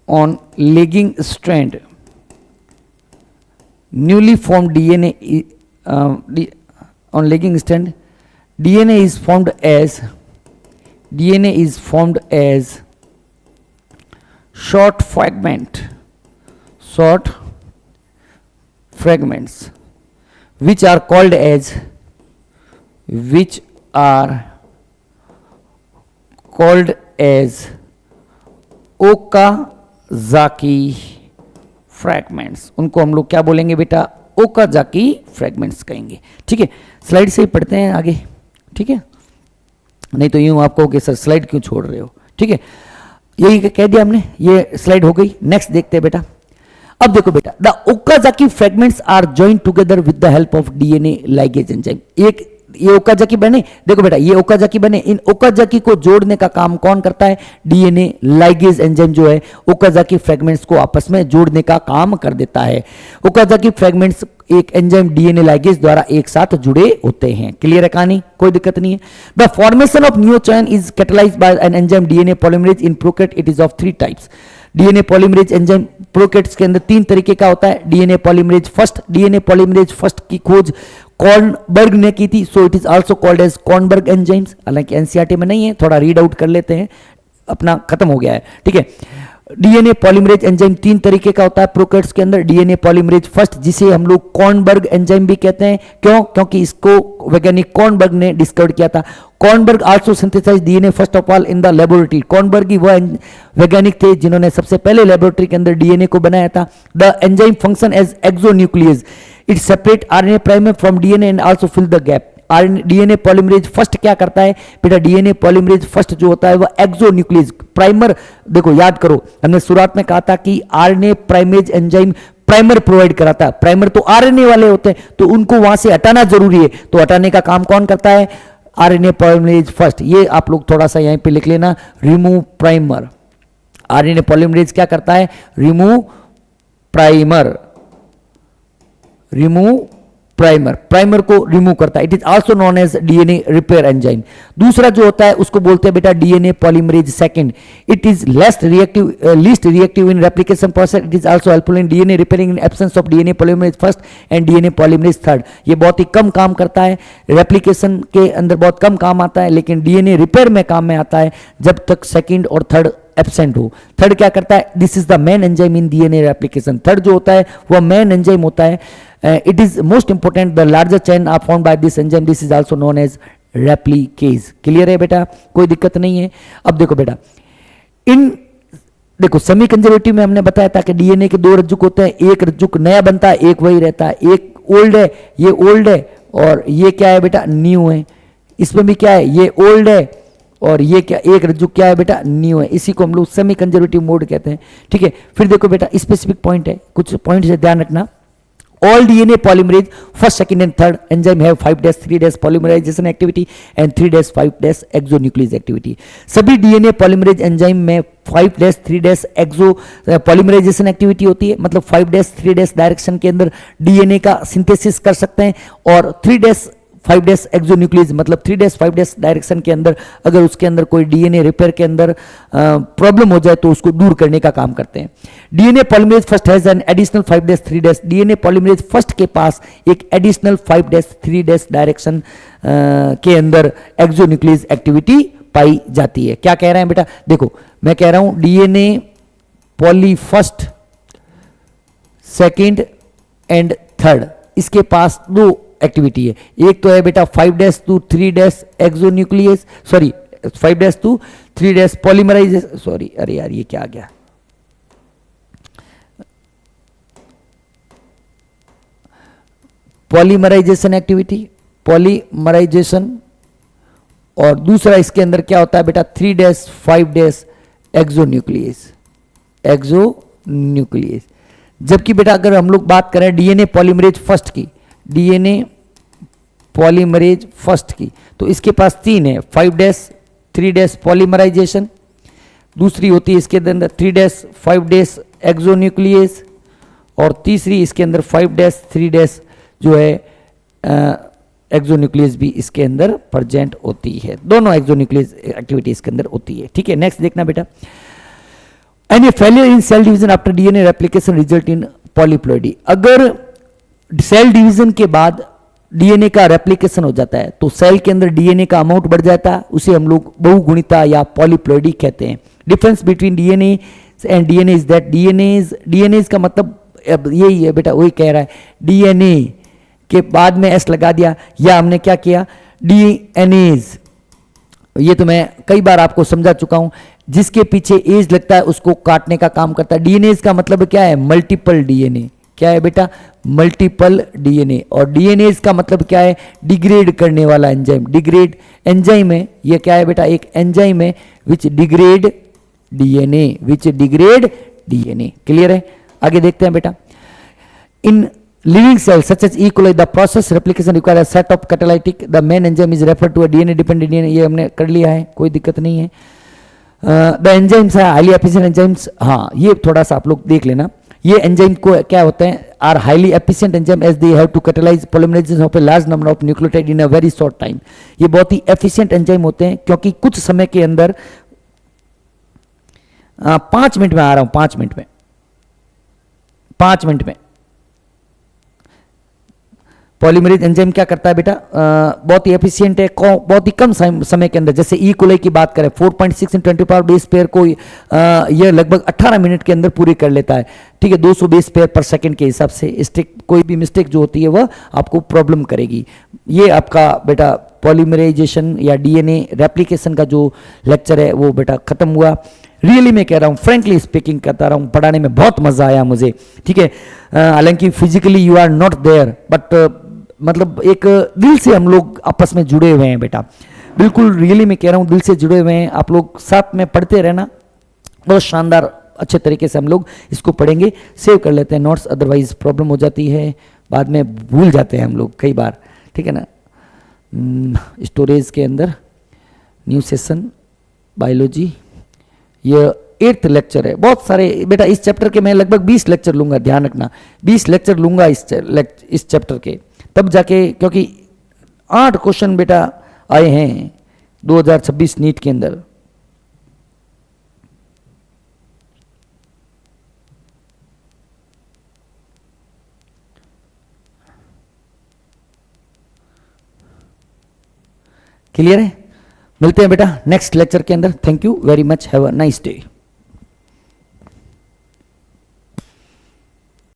S1: on lagging strand newly formed DNA on legging strand DNA is formed as short fragments which are called as Okazaki fragments. उनको हम लोग क्या बोलेंगे बेटा, Okazaki fragments कहेंगे. ठीक है, स्लाइड से ही पढ़ते हैं आगे. ठीक है, नहीं तो यूं आपको कि सर स्लाइड क्यों छोड़ रहे हो. ठीक है, यही कह दिया हमने, ये स्लाइड हो गई. नेक्स्ट देखते हैं बेटा. अब देखो बेटा, the Okazaki fragments are joined together with the help of DNA ligase enzyme. एक ये ओकाजाकी बने, देखो बेटा ये ओकाजाकी बने. इन ओकाजाकी को जोड़ने का काम कौन करता है, डीएनए लाइगेज एंजाइम जो है ओकाजाकी फ्रैगमेंट्स को आपस में जोड़ने का काम कर देता है. ओकाजाकी फ्रैगमेंट्स एक एंजाइम डीएनए लाइगेज द्वारा एक साथ जुड़े होते हैं. क्लियर है कहानी, कोई दिक्कत नहीं है. The formation of new chain is catalysed by an enzyme DNA polymerase in prokaryote. It is of 3 types. DNA polymerase enzyme prokaryotes के अंदर 3 तरीके का होता है. डीएनए पॉलीमरेज फर्स्ट की खोज कॉर्नबर्ग ने की थी, so it is also called as Kornberg enzymes. हालांकि एनसीईआरटी में नहीं है, थोड़ा रीड आउट कर लेते हैं, अपना खत्म हो गया है. ठीक है, डीएनए पॉलीमरेज एंजाइम 3 तरीके का होता है प्रोकैरियोट्स के अंदर. डीएनए पॉलीमरेज फर्स्ट, जिसे हम लोग कॉर्नबर्ग एंजाइम भी कहते हैं. क्यों, क्योंकि इसको वैज्ञानिक कॉर्नबर्ग ने डिस्कवर किया था. Kornberg also synthesize DNA first of all in the laboratory. Kornberg ही वह वैज्ञानिक थे जिन्होंने सबसे पहले लेबोरेटरी के अंदर डीएनए को बनाया था. The enzyme function as exonuclease. It separate RNA primer from DNA and also fill the gap. DNA polymerase first क्या करता है बेटा? डीएनए पॉलीमरेज फर्स्ट जो होता है वह एक्सोन्यूक्लियस प्राइमर, देखो याद करो हमने शुरुआत में कहा था कि RNA primase enzyme primer provide कराता है। प्राइमर तो आरएनए वाले होते हैं, तो उनको वहां से हटाना जरूरी है, तो हटाने का काम कौन करता है? RNA polymerase first. ये आप लोग थोड़ा सा यहीं पे लिख लेना, रिमूव प्राइमर। आरएनए पॉलीमरेज क्या करता है? रिमूव प्राइमर, रिमूव प्राइमर को रिमूव करता है। It is also known as DNA repair enzyme. दूसरा जो होता है उसको बोलते हैं बेटा DNA polymerase second. It is least reactive in replication process. It is also helpful in DNA repairing in absence of DNA polymerase first and DNA polymerase third. ये बहुत ही कम काम करता है, रेप्लिकेशन के अंदर बहुत कम काम आता है, लेकिन डीएनए रिपेयर में काम में आता है जब तक सेकंड और थर्ड एब्सेंट हो। थर्ड क्या करता है? This is the main enzyme in DNA replication. Third जो होता है वह मेन एंजाइम होता है। It is most important, the larger chain are found by this enzyme. This is also known as replicase. Clear है बेटा? कोई दिक्कत नहीं है। अब देखो बेटा, देखो सेमी कंजर्वेटिव में हमने बताया था कि डीएनए के दो रज्जुक होते हैं, एक रज्जुक नया बनता है, एक वही रहता है। एक ओल्ड है, ये ओल्ड है, और ये क्या है बेटा? न्यू है। इसमें भी क्या है? ये ओल्ड है और ये क्या, एक रज्जुक क्या है बेटा? न्यू है। इसी को हम लोग सेमी कंजर्वेटिव मोड कहते हैं। ठीक है, फिर देखो बेटा स्पेसिफिक पॉइंट है, कुछ पॉइंट से ध्यान रखना। All DNA polymerase first, second and third enzyme have 5'3' polymerization activity and 3'5' exonuclease activity. सभी DNA polymerase एंजाइम में 5'3' एक्सो पॉलीमराइजेशन एक्टिविटी होती है, मतलब 5'3' डायरेक्शन के अंदर डीएनए का सिंथेसिस कर सकते हैं, और 3'5' एक्सोन्यूक्लियस मतलब 3'5' डायरेक्शन के अंदर अगर उसके अंदर कोई डीएनए रिपेयर के अंदर प्रॉब्लम हो जाए तो उसको दूर करने का काम करते हैं। DNA polymerase first has an additional 5'3'। DNA polymerase first के पास एक एडिशनल 5'3' डायरेक्शन के अंदर एक्सोन्यूक्लियस एक्टिविटी पाई जाती है। क्या कह रहे हैं बेटा? देखो मैं कह रहा हूं DNA poly first, second and third, इसके पास दो एक्टिविटी है। एक तो है बेटा 5'2'3' एक्सोन्यूक्लियस, सॉरी 5'2'3' पॉलीमराइजेशन, सॉरी अरे यार ये क्या आ गया, पॉलीमराइजेशन एक्टिविटी, पॉलीमराइजेशन। और दूसरा इसके अंदर क्या होता है बेटा? 3'5' एक्सोन्यूक्लियस, एक्सोन्यूक्लियस। जबकि बेटा अगर हम लोग बात करें डीएनए पॉलीमरेज फर्स्ट की, डीएनए पॉलीमरेज फर्स्ट की, तो इसके पास तीन है, 5'3' पॉलीमराइजेशन, दूसरी होती है इसके अंदर 3'5' एक्सोन्यूक्लियस, और तीसरी इसके अंदर 5'3' जो है एक्सोन्यूक्लियस भी इसके अंदर प्रेजेंट होती है। दोनों एक्सोन्यूक्लियस एक्टिविटी इसके अंदर होती है। ठीक है, नेक्स्ट देखना बेटा। Any failure in cell division after DNA replication result in polyploidy. अगर सेल डिवीजन के बाद डीएनए का रेप्लिकेशन हो जाता है तो सेल के अंदर डीएनए का अमाउंट बढ़ जाता है, उसे हम लोग बहुगुणिता या पॉलीप्लॉइडी कहते हैं। Difference between DNA and DNA is that DNA का मतलब यही है बेटा, वही कह रहा है, डीएनए के बाद में एस लगा दिया, या हमने क्या किया डीएनएज, ये तो मैं कई बार आपको समझा चुका हूं, जिसके पीछे एज लगता है उसको काटने का काम करता है। डीएनएज का मतलब क्या है? Multiple DNA. क्या है बेटा? Multiple DNA. और डीएनएज का मतलब क्या है? डिग्रेड करने वाला एंजाइम। डिग्रेड एंजाइम है ये, क्या है बेटा? एक एंजाइम है विच डिग्रेड डीएनए, विच डिग्रेड डीएनए। क्लियर है? आगे देखते हैं बेटा। इन living cells such as E. coli the process replication require a set of catalytic, the main enzyme is referred to a DNA dependent DNA, ये हमने कर लिया है, कोई दिक्कत नहीं है। द एंजाइम्स है हाईली एफिशिएंट एंजाइम्स, हाँ ये थोड़ा सा आप लोग देख लेना। ये एंजाइम को क्या होते हैं? Are highly efficient enzyme as they have to catalyse polymerisation of a large number of nucleotide in a very short time. ये बहुत ही एफिशिएंट एंजाइम होते हैं क्योंकि कुछ समय के अंदर 5 मिनट में आ रहा हूं, 5 मिनट में पॉलीमरेज एंजाइम क्या करता है बेटा? बहुत ही एफिशिएंट है, बहुत ही कम समय के अंदर। जैसे ई कोलाई की बात करें 4.6 × 10 पावर बेस पेयर को यह लगभग 18 मिनट के अंदर पूरी कर लेता है। ठीक है, 200 बेस पेयर पर सेकंड के हिसाब से। कोई भी मिस्टेक जो होती है वह आपको प्रॉब्लम करेगी। ये आपका बेटा पॉलीमराइजेशन या डीएनए रेप्लिकेशन का जो लेक्चर है वो बेटा खत्म हुआ। रियली मैं कह रहा हूँ, फ्रेंकली स्पीकिंग करता रहा हूँ, पढ़ाने में बहुत मजा आया मुझे। ठीक है, हालांकि physically you are not there, but मतलब एक दिल से हम लोग आपस में जुड़े हुए हैं बेटा, बिल्कुल रियली मैं कह रहा हूँ, दिल से जुड़े हुए हैं। आप लोग साथ में पढ़ते रहना, बहुत शानदार अच्छे तरीके से हम लोग इसको पढ़ेंगे। सेव कर लेते हैं नोट्स, अदरवाइज प्रॉब्लम हो जाती है, बाद में भूल जाते हैं हम लोग कई बार, ठीक है ना। स्टोरेज के अंदर न्यू सेशन बायोलॉजी, ये 8th लेक्चर है। बहुत सारे बेटा इस चैप्टर के मैं लगभग 20 लेक्चर लूंगा, ध्यान रखना 20 लेक्चर लूंगा इस चैप्टर के, तब जाके, क्योंकि 8 क्वेश्चन बेटा आए हैं 2026 नीट के अंदर। क्लियर है? मिलते हैं बेटा नेक्स्ट लेक्चर के अंदर। Thank you very much, have a nice day.